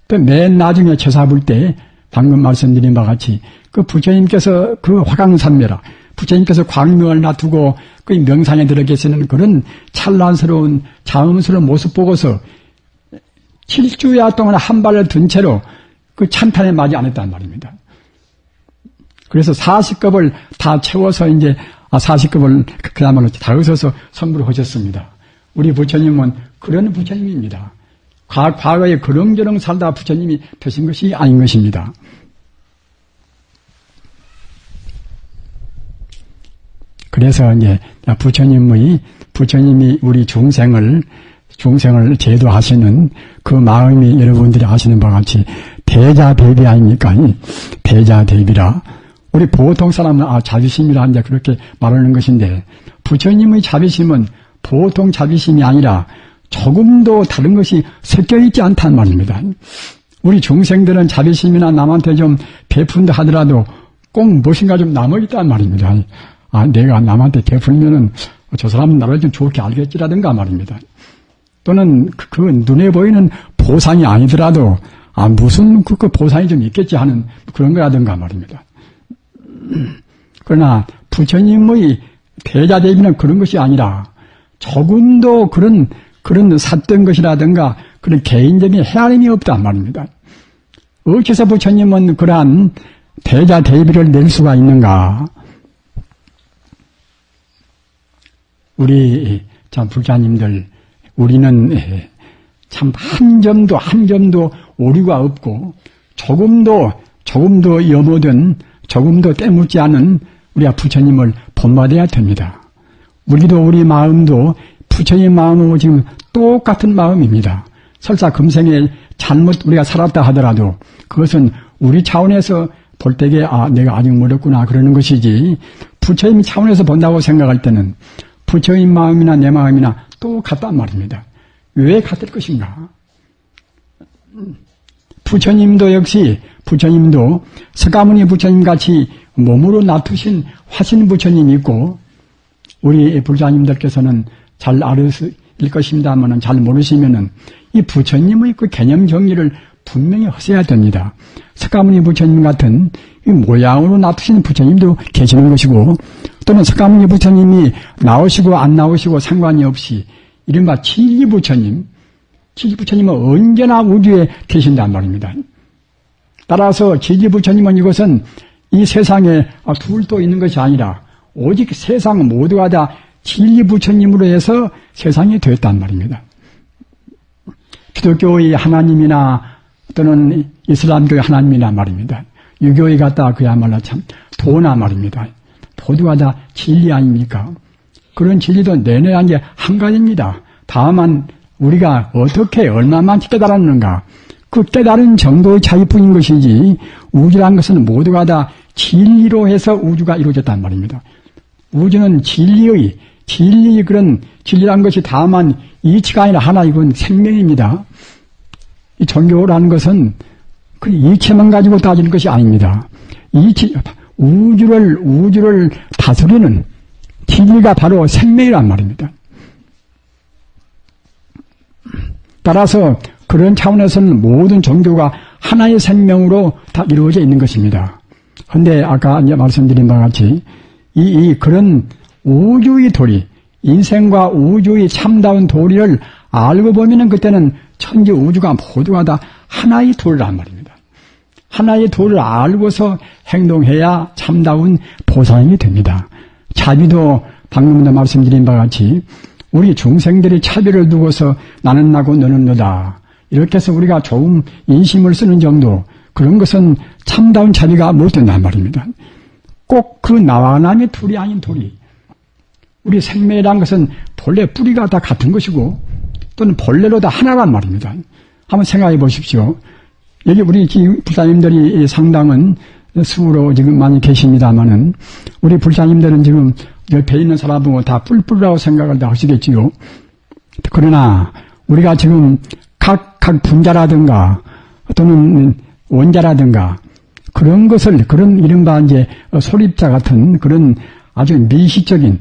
또 맨 나중에 제사불 때 방금 말씀드린 바와 같이 그 부처님께서 그 화강산매라 부처님께서 광명을 놔두고 그 명상에 들어 계시는 그런 찬란스러운 자음스러운 모습 보고서 7주야 동안 한 발을 든 채로 그 찬탄에 맞이 안 했단 말입니다. 그래서 40급을 다 채워서 이제 40급을 그야말로 다그서서 성불을 하셨습니다. 우리 부처님은 그런 부처님입니다. 과거에 그렁저렁 살다 부처님이 되신 것이 아닌 것입니다. 그래서 이제 부처님이 우리 중생을 제도하시는 그 마음이 여러분들이 아시는 바와 같이 대자대비 아닙니까? 대자대비라. 우리 보통 사람은 자비심이라 이제 그렇게 말하는 것인데, 부처님의 자비심은 보통 자비심이 아니라 조금도 다른 것이 섞여 있지 않단 말입니다. 우리 중생들은 자비심이나 남한테 좀 베푼다 하더라도 꼭 무엇인가 좀 남아있단 말입니다. 내가 남한테 베풀면은 저 사람은 나를 좀 좋게 알겠지라든가 말입니다. 또는 그 눈에 보이는 보상이 아니더라도 무슨 그 보상이 좀 있겠지 하는 그런 거라든가 말입니다. 그러나 부처님의 대자대비는 그런 것이 아니라 조금도 그런 삿된 것이라든가 그런 개인적인 헤아림이 없단 말입니다. 어째서 부처님은 그러한 대자대비를 낼 수가 있는가? 우리 참 불자님들, 우리는 참 한 점도 오류가 없고 조금도 염호된 조금도 때묻지 않은 우리 부처님을 본받아야 됩니다. 우리 마음도 부처님 마음하고 지금 똑같은 마음입니다. 설사 금생에 잘못 우리가 살았다 하더라도 그것은 우리 차원에서 볼 때에 내가 아직 멀었구나 그러는 것이지 부처님 차원에서 본다고 생각할 때는 부처님 마음이나 내 마음이나 똑같단 말입니다. 왜 같을 것인가? 부처님도 석가모니 부처님 같이 몸으로 나투신 화신 부처님이 있고 우리 불자님들께서는 잘 아실 것입니다만 잘 모르시면은 이 부처님의 그 개념 정리를 분명히 하셔야 됩니다. 석가모니 부처님 같은 이 모양으로 나투신 부처님도 계시는 것이고 또는 석가모니 부처님이 나오시고 안 나오시고 상관이 없이 이른바 진리 부처님은 언제나 우주에 계신단 말입니다. 따라서 진리 부처님은 이것은 이 세상에 둘도 있는 것이 아니라 오직 세상 모두가 다 진리 부처님으로 해서 세상이 되었단 말입니다. 기독교의 하나님이나 또는 이슬람교의 하나님이나 말입니다. 유교의 갖다 그야말로 참 도나 말입니다. 모두가 다 진리 아닙니까? 그런 진리도 내내야 이제 한 가지입니다. 다만 우리가 어떻게 얼마만 깨달았는가 그 깨달은 정도의 차이뿐인 것이지 우주란 것은 모두가 다 진리로 해서 우주가 이루어졌단 말입니다. 우주는 진리의 그런 진리란 것이 다만 이치가 아니라 하나 이건 생명입니다. 이 종교라는 것은 그 이치만 가지고 따지는 것이 아닙니다. 우주를 다스리는 진리가 바로 생명이란 말입니다. 따라서 그런 차원에서는 모든 종교가 하나의 생명으로 다 이루어져 있는 것입니다. 그런데 아까 이제 말씀드린 바와 같이 그런 우주의 도리, 인생과 우주의 참다운 도리를 알고 보면은 그때는 천지 우주가 모두가 다 하나의 도리란 말입니다. 하나의 도를 알고서 행동해야 참다운 보살이 됩니다. 자비도 방금도 말씀드린 바와 같이 우리 중생들이 차별을 두고서 나는 나고 너는 너다 이렇게 해서 우리가 좋은 인심을 쓰는 정도 그런 것은 참다운 자비가 못 된단 말입니다. 꼭 그 나와 남의 둘이 아닌 도리 우리 생명이란 것은 본래 뿌리가 다 같은 것이고 또는 본래로 다 하나란 말입니다. 한번 생각해 보십시오. 여기 우리 불사님들이 상당은 수로 지금 많이 계십니다만은 우리 불사님들은 지금 옆에 있는 사람은 다 뿔뿔이라고 생각을 다 하시겠지요. 그러나 우리가 지금 각 분자라든가 또는 원자라든가 그런 것을 그런 이른바 이제 소립자 같은 그런 아주 미시적인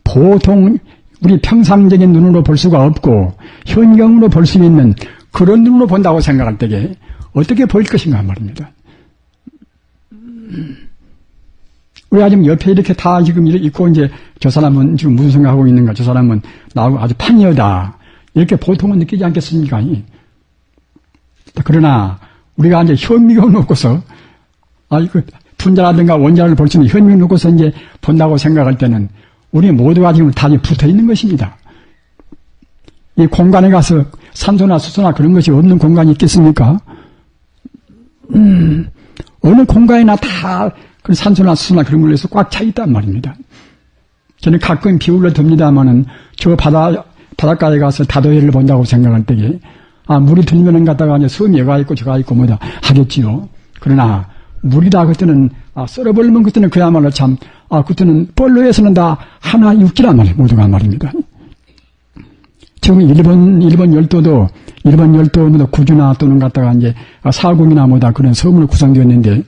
보통 우리 평상적인 눈으로 볼 수가 없고 현경으로 볼 수 있는 그런 눈으로 본다고 생각할 때에 어떻게 보일 것인가 말입니다. 우리가 지금 옆에 이렇게 다 지금 있고 이제 저 사람은 지금 무슨 생각하고 있는가 저 사람은 나하고 아주 판이하다 이렇게 보통은 느끼지 않겠습니까? 그러나 우리가 이제 현미경을 놓고서 분자라든가 원자를 볼 수 있는 현미경을 놓고서 이제 본다고 생각할 때는 우리 모두가 지금 다 붙어 있는 것입니다. 이 공간에 가서 산소나 수소나 그런 것이 없는 공간이 있겠습니까? 어느 공간이나 다 그 산소나 수소나 그런 걸로 해서 꽉 차 있단 말입니다. 저는 가끔 비유를 듭니다만은 저 바닷가에 가서 다도해를 본다고 생각할 때에 물이 들면은 갔다가 이제 섬이 여가 있고 저가 있고 뭐다 하겠지요. 그러나 물이다 그때는 썰어버리면 그때는 그야말로 참 그때는 뻘로에서는 다 하나 육지란 말이에요. 모두가 말입니다. 지금 일본 열도도 구주나 또는 갔다가 이제 사공이나 뭐다 그런 섬으로 구성되었는데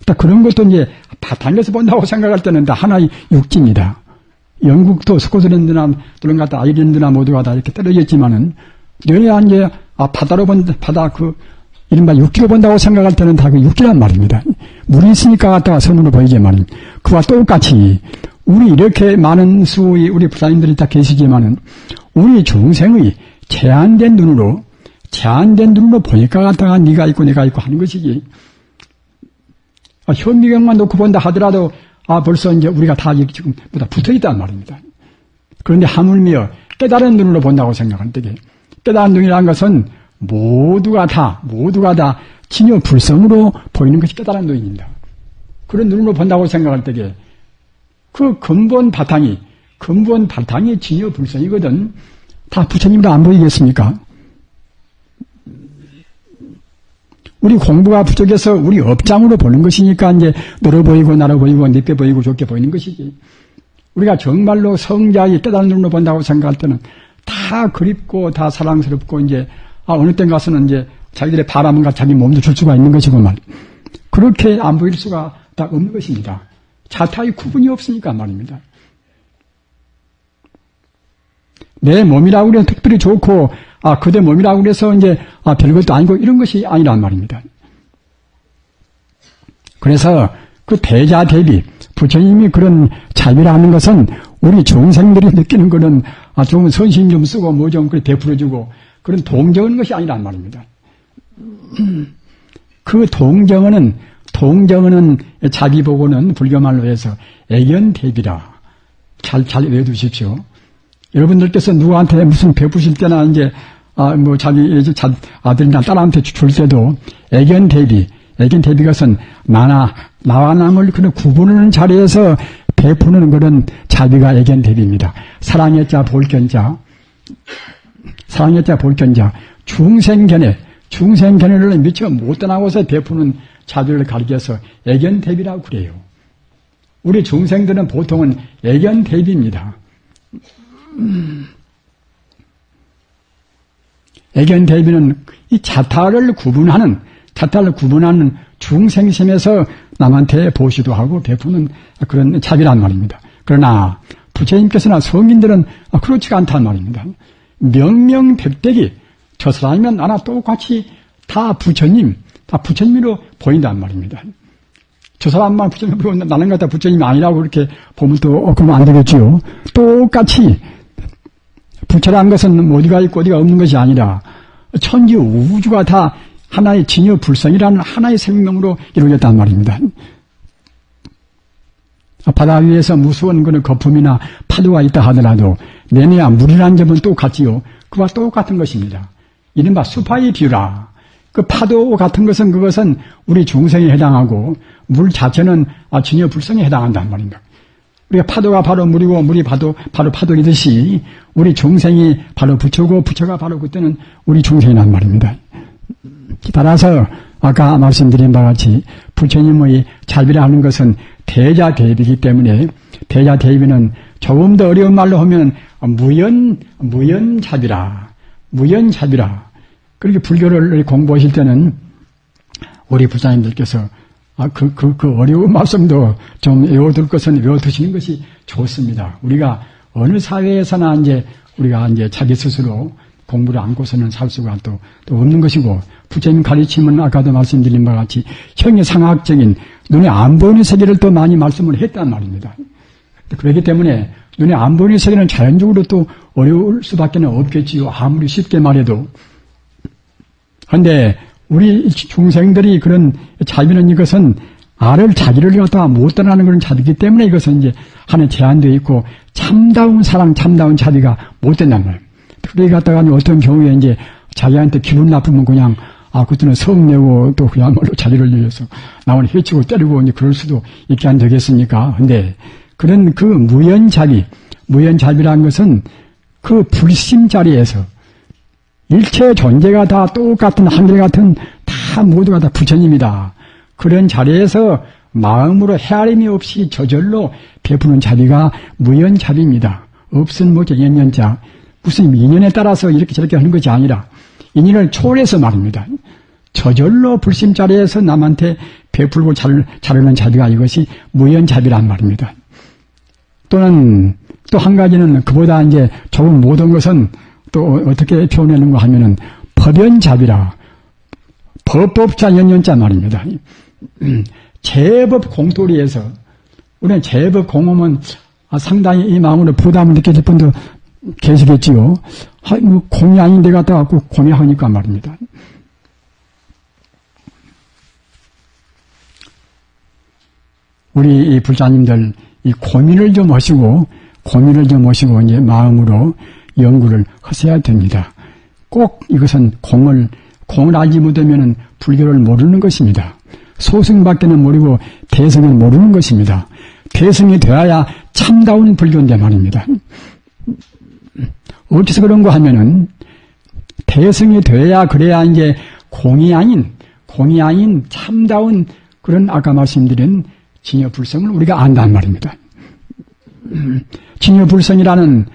딱 그런 것도 이제 다 달려서 본다고 생각할 때는 다 하나의 육지입니다. 영국도 스코틀랜드나 또는 갔다 아일랜드나 모두가 다 이렇게 떨어져 있지만은 너네가 이제 바다 이른바 육지로 본다고 생각할 때는 다 그 육지란 말입니다. 물이 있으니까 갔다가 섬으로 보이지만 그와 똑같이 우리 이렇게 많은 수의 우리 부사님들이 다 계시지만은 우리 중생의 제한된 눈으로 보니까 갔다가 네가 있고 내가 있고 하는 것이지. 현미경만 놓고 본다 하더라도 벌써 이제 우리가 다 지금 붙어 있단 말입니다. 그런데 하물며 깨달은 눈으로 본다고 생각할 때에 깨달은 눈이라는 것은 모두가 다 진여 불성으로 보이는 것이 깨달은 눈입니다. 그런 눈으로 본다고 생각할 때에 그 근본 바탕이 진여 불성이거든. 다 부처님도 안 보이겠습니까? 우리 공부가 부족해서 우리 업장으로 보는 것이니까 이제 너로 보이고 나로 보이고 네빼 보이고 좋게 보이는 것이지. 우리가 정말로 성자의 깨달은 눈으로 본다고 생각할 때는 다 그립고 다 사랑스럽고 이제 어느 때 가서는 이제 자기들의 바람과 자기 몸도 줄 수가 있는 것이고만 그렇게 안 보일 수가 다 없는 것입니다. 자타의 구분이 없으니까 말입니다. 내 몸이라고 그래서 특별히 좋고 그대 몸이라고 그래서 이제 별것도 아니고 이런 것이 아니란 말입니다. 그래서 그 대자 대비 부처님이 그런 자비라는 것은 우리 중생들이 느끼는 거는 좀 선심 좀 쓰고 뭐 좀 그렇게 베풀어주고 그런 동정하는 것이 아니란 말입니다. 그 동정은 자비 보고는 불교말로 해서 애견대비라. 잘 외워두십시오. 여러분들께서 누구한테 무슨 베푸실 때나 이제 자기 아들이나 딸한테 줄 때도 애견대비 것은 나와 남을 그런 구분하는 자리에서 베푸는 그런 자비가 애견대비입니다. 사랑의 자 볼견자 중생견해를 미처 못 떠나고서 베푸는 자비를 가리켜서 애견대비라고 그래요. 우리 중생들은 보통은 애견대비입니다. 애견대비는 이 자타를 구분하는 중생심에서 남한테 보시도 하고 베푸는 그런 자비란 말입니다. 그러나 부처님께서나 성인들은 그렇지가 않단 말입니다. 명명백백이 저 사람이면 나나 똑같이 다 부처님으로 보인단 말입니다. 저 사람만 부처님 보고 나는 갖다 부처님이 아니라고 그렇게 보면 또 그러면 안 되겠지요. 똑같이 부처라는 것은 어디가 있고 어디가 없는 것이 아니라 천지 우주가 다 하나의 진여 불성이라는 하나의 생명으로 이루어졌단 말입니다. 바다 위에서 무서운 그런 거품이나 파도가 있다 하더라도 내내야 물이라는 점은 똑같지요. 그와 똑같은 것입니다. 이른바 수파의 비유라. 그 파도 같은 것은 그것은 우리 중생에 해당하고 물 자체는 진여 불성에 해당한단 말입니다. 우리가 파도가 바로 물이고 물이 바로 파도이듯이 우리 중생이 바로 부처고 부처가 바로 그때는 우리 중생이란 말입니다. 따라서 아까 말씀드린 바와 같이 부처님의 자비라 하는 것은 대자대비이기 때문에 대자대비는 조금 더 어려운 말로 하면 무연자비라. 그렇게 불교를 공부하실 때는 우리 부자님들께서 그 어려운 말씀도 좀 외워둘 것은 외워두시는 것이 좋습니다. 우리가 어느 사회에서나 우리가 자기 스스로 공부를 안고서는 살 수가 또 없는 것이고, 부처님 가르침은 아까도 말씀드린 바와 같이 형이상학적인 눈에 안 보이는 세계를 또 많이 말씀을 했단 말입니다. 그렇기 때문에 눈에 안 보이는 세계는 자연적으로 또 어려울 수밖에 없겠지요. 아무리 쉽게 말해도. 그런데 우리 중생들이 그런 자비는 이것은 자기를 갖다가 못 떠나는 그런 자비이기 때문에 이것은 하나의 제한되어 있고 참다운 사랑, 참다운 자비가 못 된단 말이에요. 그래 갖다가 어떤 경우에 자기한테 기분 나쁘면 그냥 그때는 성내고 또 그야말로 자기를 위해서 남을 해치고 때리고 그럴 수도 있게 안 되겠습니까? 근데 그런 그 무연자비라는 것은 그 불심 자리에서 일체 존재가 다 똑같은 한결같은 다 모두가 다 부처님이다. 그런 자리에서 마음으로 헤아림이 없이 저절로 베푸는 자비가 무연자비입니다. 없은 연연자. 무슨 인연에 따라서 이렇게 저렇게 하는 것이 아니라 인연을 초월해서 말입니다. 저절로 불심 자리에서 남한테 베풀고 자르는 자비가 이것이 무연자비란 말입니다. 또는 또 한 가지는 그보다 조금 못한 것은 또 어떻게 표현하는가 하면은 법연자비라. 법법자 연연자 말입니다. 제법 공토리에서 우리는 제법 공하면 상당히 이 마음으로 부담을 느끼실 분도 계시겠지요. 공이 아닌데 갖다가 꼭 공이하니까 말입니다. 우리 이 불자님들 이 고민을 좀 하시고 마음으로 연구를 하셔야 됩니다. 꼭 이것은 공을 알지 못하면 불교를 모르는 것입니다. 소승밖에는 모르고 대승은 모르는 것입니다. 대승이 되어야 참다운 불교인데 말입니다. 어디서 그런 거 하면은 대승이 되어야 그래야 이제 공이 아닌 참다운 그런 아까 말씀드린 진여불성을 우리가 안단 말입니다. 진여불성은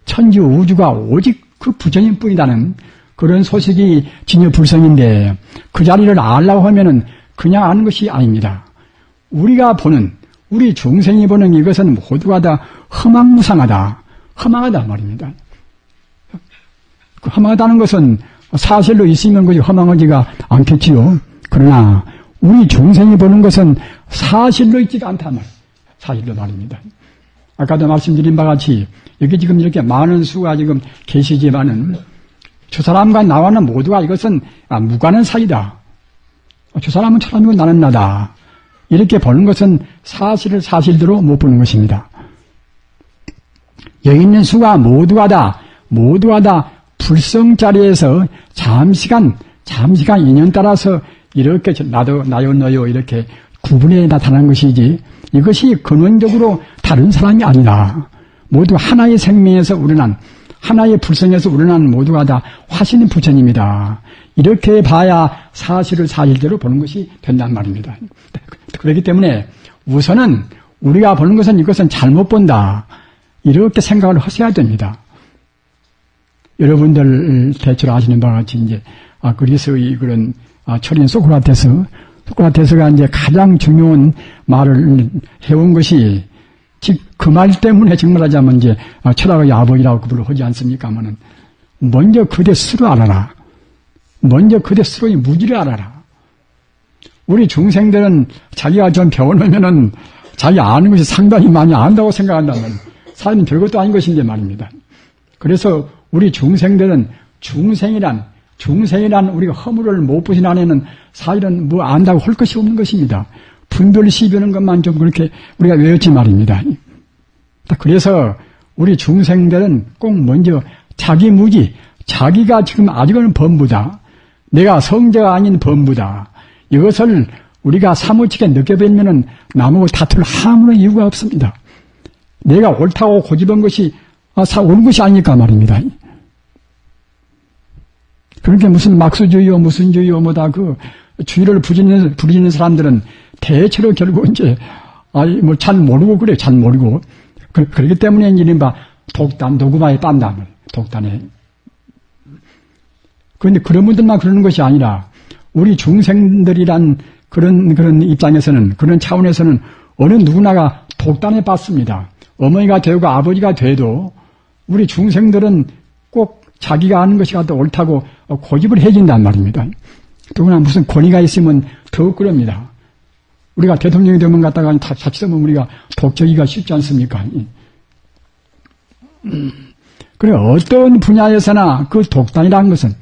천지 우주가 오직 그 부처님뿐이라는 그런 소식이 진여불성인데 그 자리를 알라고 하면은 그냥 아는 것이 아닙니다. 우리가 보는 우리 중생이 보는 이것은 모두가 다 허망무상하다 말입니다. 그 허망하다는 것은 사실로 있으면 그지 허망하지가 않겠지요. 그러나 우리 중생이 보는 것은 사실로 있지가 않다 사실로 말입니다. 아까도 말씀드린 바와 같이 여기 지금 이렇게 많은 수가 지금 계시지만은 저 사람과 나와는 모두가 이것은 무관한 사이다. 저 사람은 사람이고 나는 나다. 이렇게 보는 것은 사실을 사실대로 못 보는 것입니다. 여기 있는 수가 모두가 다 불성 자리에서 잠시간 인연 따라서 이렇게 나도 나요 너요 이렇게 구분해 나타난 것이지 이것이 근원적으로 다른 사람이 아니다. 모두 하나의 생명에서 우러난 하나의 불성에서 우러난 모두가 다 화신 부처님이다. 이렇게 봐야 사실을 사실대로 보는 것이 된단 말입니다. 그렇기 때문에 우선은 우리가 보는 것은 이것은 잘못 본다. 이렇게 생각을 하셔야 됩니다. 여러분들 대체로 아시는 바와 같이 이제 그리스의 그런 철인 소크라테스가 이제 가장 중요한 말을 해온 것이 즉 그 말 때문에 정말 하자면 이제 철학의 아버지라고 그분을 하지 않습니까만은 먼저 그대 스스로 알아라. 먼저 그대 스스로의 무지를 알아라. 우리 중생들은 자기가 좀 배워놓으면은 자기 아는 것이 상당히 많이 안다고 생각한다면 사실은 별것도 아닌 것인데 말입니다. 그래서 우리 중생들은 중생이란 우리가 허물을 못 보신 안에는 사실은 뭐 안다고 할 것이 없는 것입니다. 분별 시비하는 것만 좀 그렇게 우리가 외웠지 말입니다. 그래서 우리 중생들은 꼭 먼저 자기 무지, 자기가 지금 아직은 범부다. 내가 성자가 아닌 범부다. 이것을 우리가 사무치게 느껴보면은 나무고 다툴 아무런 이유가 없습니다. 내가 옳다고 고집한 것이 옳은 것이 아니니까 말입니다. 그러니까 무슨 막수주의요, 무슨 주의요, 뭐다 그 주의를 부리는 사람들은 대체로 결국 이제 뭐 잘 모르고 그래, 잘 모르고 그렇기 때문에 이른바 독단, 도구마에 딴담을 독단에. 그런데 그런 분들만 그러는 것이 아니라 우리 중생들이란 그런 입장에서는 그런 차원에서는 어느 누구나가 독단에 빠습니다. 어머니가 되고 아버지가 돼도 우리 중생들은 꼭 자기가 아는 것이 더 옳다고 고집을 해준단 말입니다. 더구나 무슨 권위가 있으면 더욱 그럽니다. 우리가 대통령이 되면 갖다가 자칫하면 우리가 독재기가 쉽지 않습니까? 그래 어떤 분야에서나 그 독단이라는 것은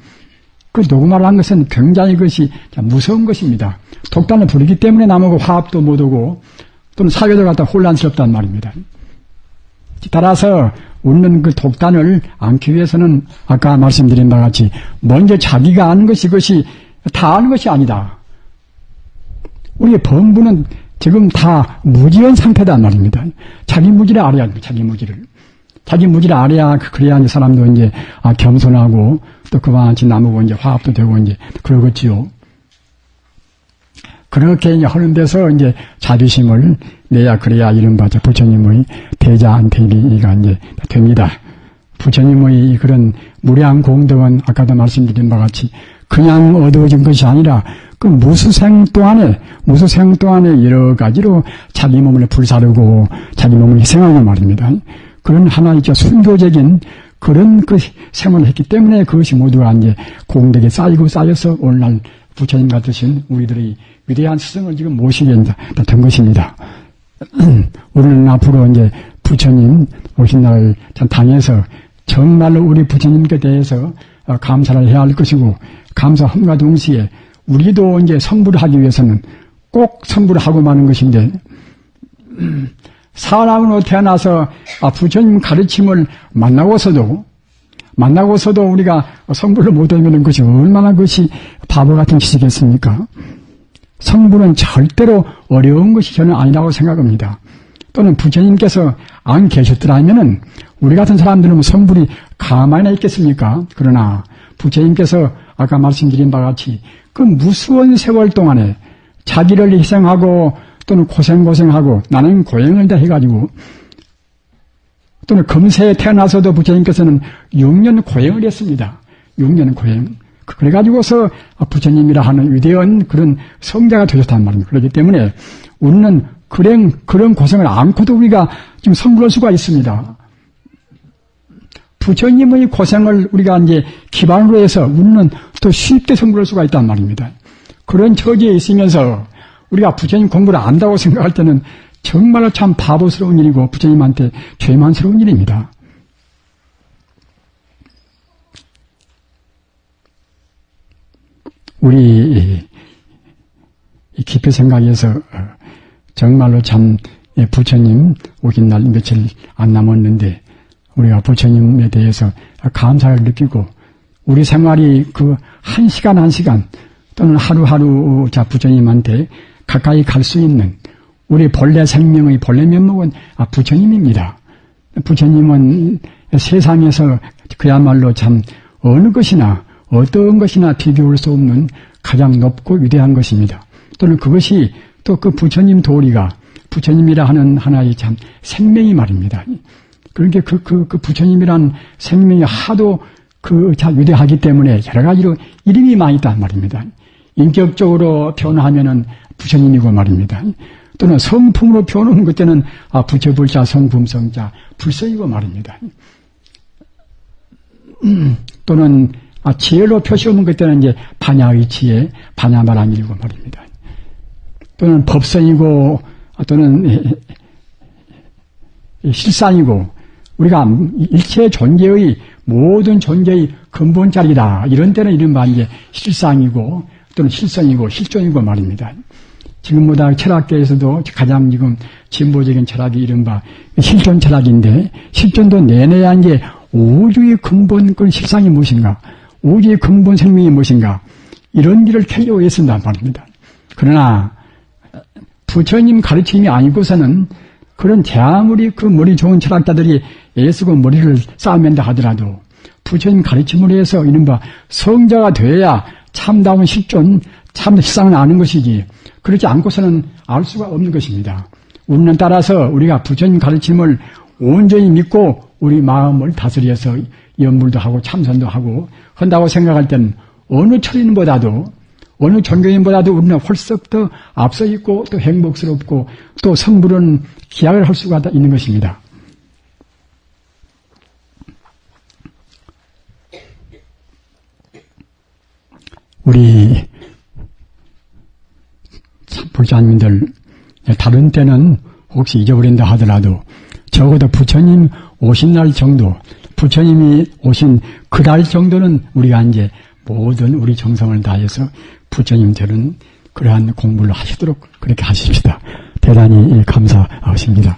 그 녹음하라는 것은 굉장히 그것이 무서운 것입니다. 독단을 부리기 때문에 남하고 화합도 못하고 또는 사회도 갖다 혼란스럽단 말입니다. 따라서 우리는 그 독단을 안기 위해서는 아까 말씀드린 바와 같이 먼저 자기가 아는 것이 그것이 다 아는 것이 아니다. 우리의 범부는 지금 다 무지한 상태단 말입니다. 자기 무지를 알아야 합니다. 자기 무지를 알아야 그래야 이제 사람도 이제 겸손하고 또 그와 같이 나누고 이제 화합도 되고 이제 그러겠지요. 그렇게 이제 하는 데서 이제 자비심을 내야 그래야 이른바 부처님의 대자안택이가 이제 됩니다. 부처님의 그런 무량 공덕은 아까도 말씀드린 바와 같이 그냥 얻어진 것이 아니라 그 무수생 동안에 여러 가지로 자기 몸을 불사르고 자기 몸을 희생하는 말입니다. 그런 하나의 순교적인 그런 그 생활을 했기 때문에 그것이 모두가 이제 공덕에 쌓여서 오늘날 부처님 같으신 우리들의 위대한 스승을 지금 모시게 된 것입니다. 우리는 앞으로 이제 부처님 오신 날 당에서 정말로 우리 부처님께 대해서 감사를 해야 할 것이고 감사함과 동시에 우리도 이제 성불을 하기 위해서는 꼭 성불을 하고 마는 것인데 사람으로 태어나서 부처님 가르침을 만나고서도 만나고서도 우리가 성부를 못 알면 그것이 얼마나 그것이 바보 같은 짓이겠습니까? 성부는 절대로 어려운 것이 저는 아니라고 생각합니다. 또는 부처님께서 안 계셨더라면은 우리 같은 사람들은 성불이 가만히 있겠습니까? 그러나 부처님께서 아까 말씀드린 바와 같이 그 무수한 세월 동안에 자기를 희생하고 또는 고생하고 나는 고행을 다 해가지고 또는 금세에 태어나서도 부처님께서는 6년 고행을 했습니다. 6년 고행. 그래가지고서 부처님이라 하는 위대한 그런 성자가 되셨단 말입니다. 그렇기 때문에 우리는 그런 고생을 않고도 우리가 지금 성불할 수가 있습니다. 부처님의 고생을 우리가 이제 기반으로 해서 우리는 또 쉽게 성불할 수가 있단 말입니다. 그런 처지에 있으면서 우리가 부처님 공부를 안다고 생각할 때는 정말로 참 바보스러운 일이고 부처님한테 죄만스러운 일입니다. 우리 깊이 생각해서 정말로 참 부처님 오긴 날 며칠 안 남았는데 우리가 부처님에 대해서 감사를 느끼고 우리 생활이 그 한 시간 한 시간 또는 하루하루 부처님한테 가까이 갈 수 있는 우리 본래 생명의 본래 면목은 부처님입니다. 부처님은 세상에서 그야말로 참 어느 것이나 어떤 것이나 비교할 수 없는 가장 높고 위대한 것입니다. 또는 그것이 또 그 부처님 도리가 부처님이라 하는 하나의 참 생명이 말입니다. 그러니까 그 부처님이란 생명이 하도 위대하기 때문에 여러 가지로 이름이 많이 있단 말입니다. 인격적으로 표현하면은 부처님이고 말입니다. 또는 성품으로 표현하는 것 때는 부처불자, 성품성자, 불성이고 말입니다. 또는 지혜로 표시하는 것 때는 이제 반야의 지혜, 반야말함이고 말입니다. 또는 법성이고 또는 실상이고 우리가 일체 존재의 모든 존재의 근본자리다. 이런 때는 이른바 이제 실상이고 또는 실성이고 실존이고 말입니다. 지금보다 철학계에서도 가장 지금 진보적인 철학이 이른바 실존 철학인데 실존도 내내야 이제 우주의 근본 그 실상이 무엇인가, 우주의 근본 생명이 무엇인가 이런 길을 캐려고 애쓴단 말입니다. 그러나 부처님 가르침이 아니고서는 그런 아무리 그 머리 좋은 철학자들이 애쓰고 머리를 쌓아맨다 하더라도 부처님 가르침으로 해서 이른바 성자가 되어야 참다운 실존, 참 실상을 아는 것이지 그렇지 않고서는 알 수가 없는 것입니다. 우리는 따라서 우리가 부처님 가르침을 온전히 믿고 우리 마음을 다스려서 연불도 하고 참선도 하고 한다고 생각할 때는 어느 철인보다도 어느 종교인보다도 우리는 훨씬 더 앞서 있고 또 행복스럽고 또 성불은 기약을 할 수가 있는 것입니다. 우리 불자님들 다른 때는 혹시 잊어버린다 하더라도 적어도 부처님 오신 날 정도, 부처님이 오신 그날 정도는 우리가 이제 모든 우리 정성을 다해서 부처님들은 그러한 공부를 하시도록 그렇게 하십시다. 대단히 감사하십니다.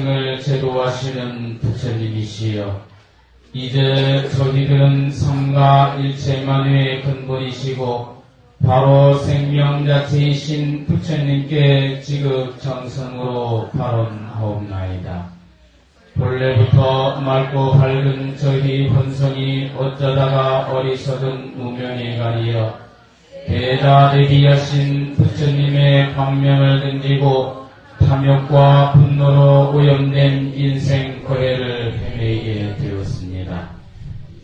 인생을 제도하시는 부처님이시여 이제 저희들은 삶과 일체만유의 근본이시고 바로 생명자체이신 부처님께 지극 정성으로 발언하옵나이다. 본래부터 맑고 밝은 저희 본성이 어쩌다가 어리석은 무명에 가리어 대다대비하신 부처님의 광명을 등지고 탐욕과 분노로 오염된 인생 고해를 헤매게 되었습니다.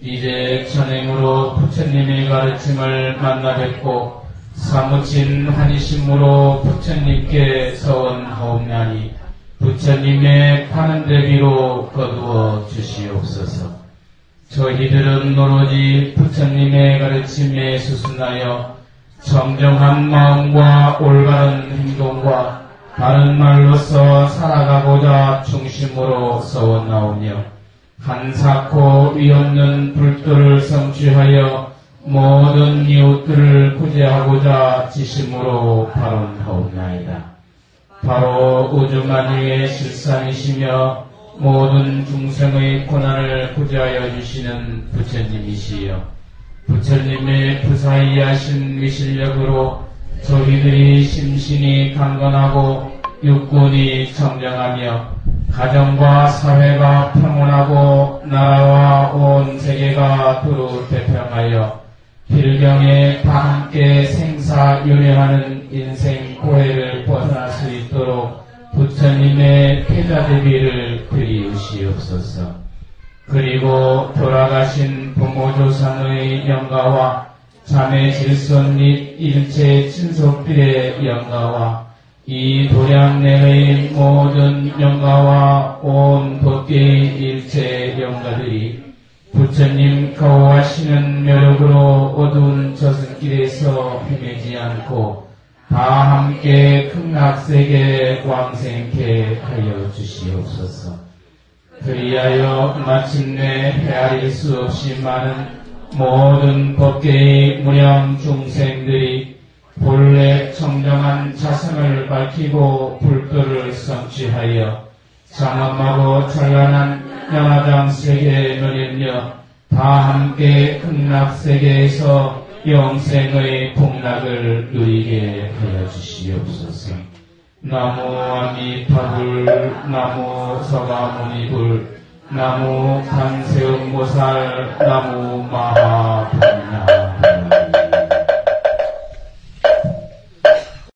이제 천행으로 부처님의 가르침을 만나 뵙고 사무친 환희심으로 부처님께 서원하옵나니 부처님의 파는 대비로 거두어 주시옵소서. 저희들은 오로지 부처님의 가르침에 수순하여 정정한 마음과 올바른 행동과 바른 말로서 살아가고자 중심으로 서원하오며 한사코 위없는 불도를 성취하여 모든 이웃들을 구제하고자 지심으로 발언하옵나이다. 바로 우주만유의 실상이시며 모든 중생의 고난을 구제하여 주시는 부처님이시여 부처님의 부사이하신 위실력으로 저희들이 심신이 강건하고 육군이 정정하며 가정과 사회가 평온하고 나라와 온 세계가 두루 태평하여 필경에 다 함께 생사윤회하는 인생 고해를 벗어날 수 있도록 부처님의 패자대비를 드리우시옵소서. 그리고 돌아가신 부모조상의 영가와 자매 질손 및 일체 친속들의 영가와 이 도량 내의 모든 영가와 온 법계의 일체 영가들이 부처님 거호하시는 묘력으로 어두운 저승길에서 헤매지 않고 다 함께 극락세계에 왕생케 하여 주시옵소서. 그리하여 마침내 헤아릴 수 없이 많은 모든 법계의 무량 중생들이 본래 청정한 자성을 밝히고 불도를 성취하여 장엄하고 찬란한 영화장 세계에 누리며 다 함께 극락세계에서 영생의 복락을 누리게 하여 주시옵소서. 나무 아미타불, 나무 서가모니불, 나무 관세음보살, 나무 마하불나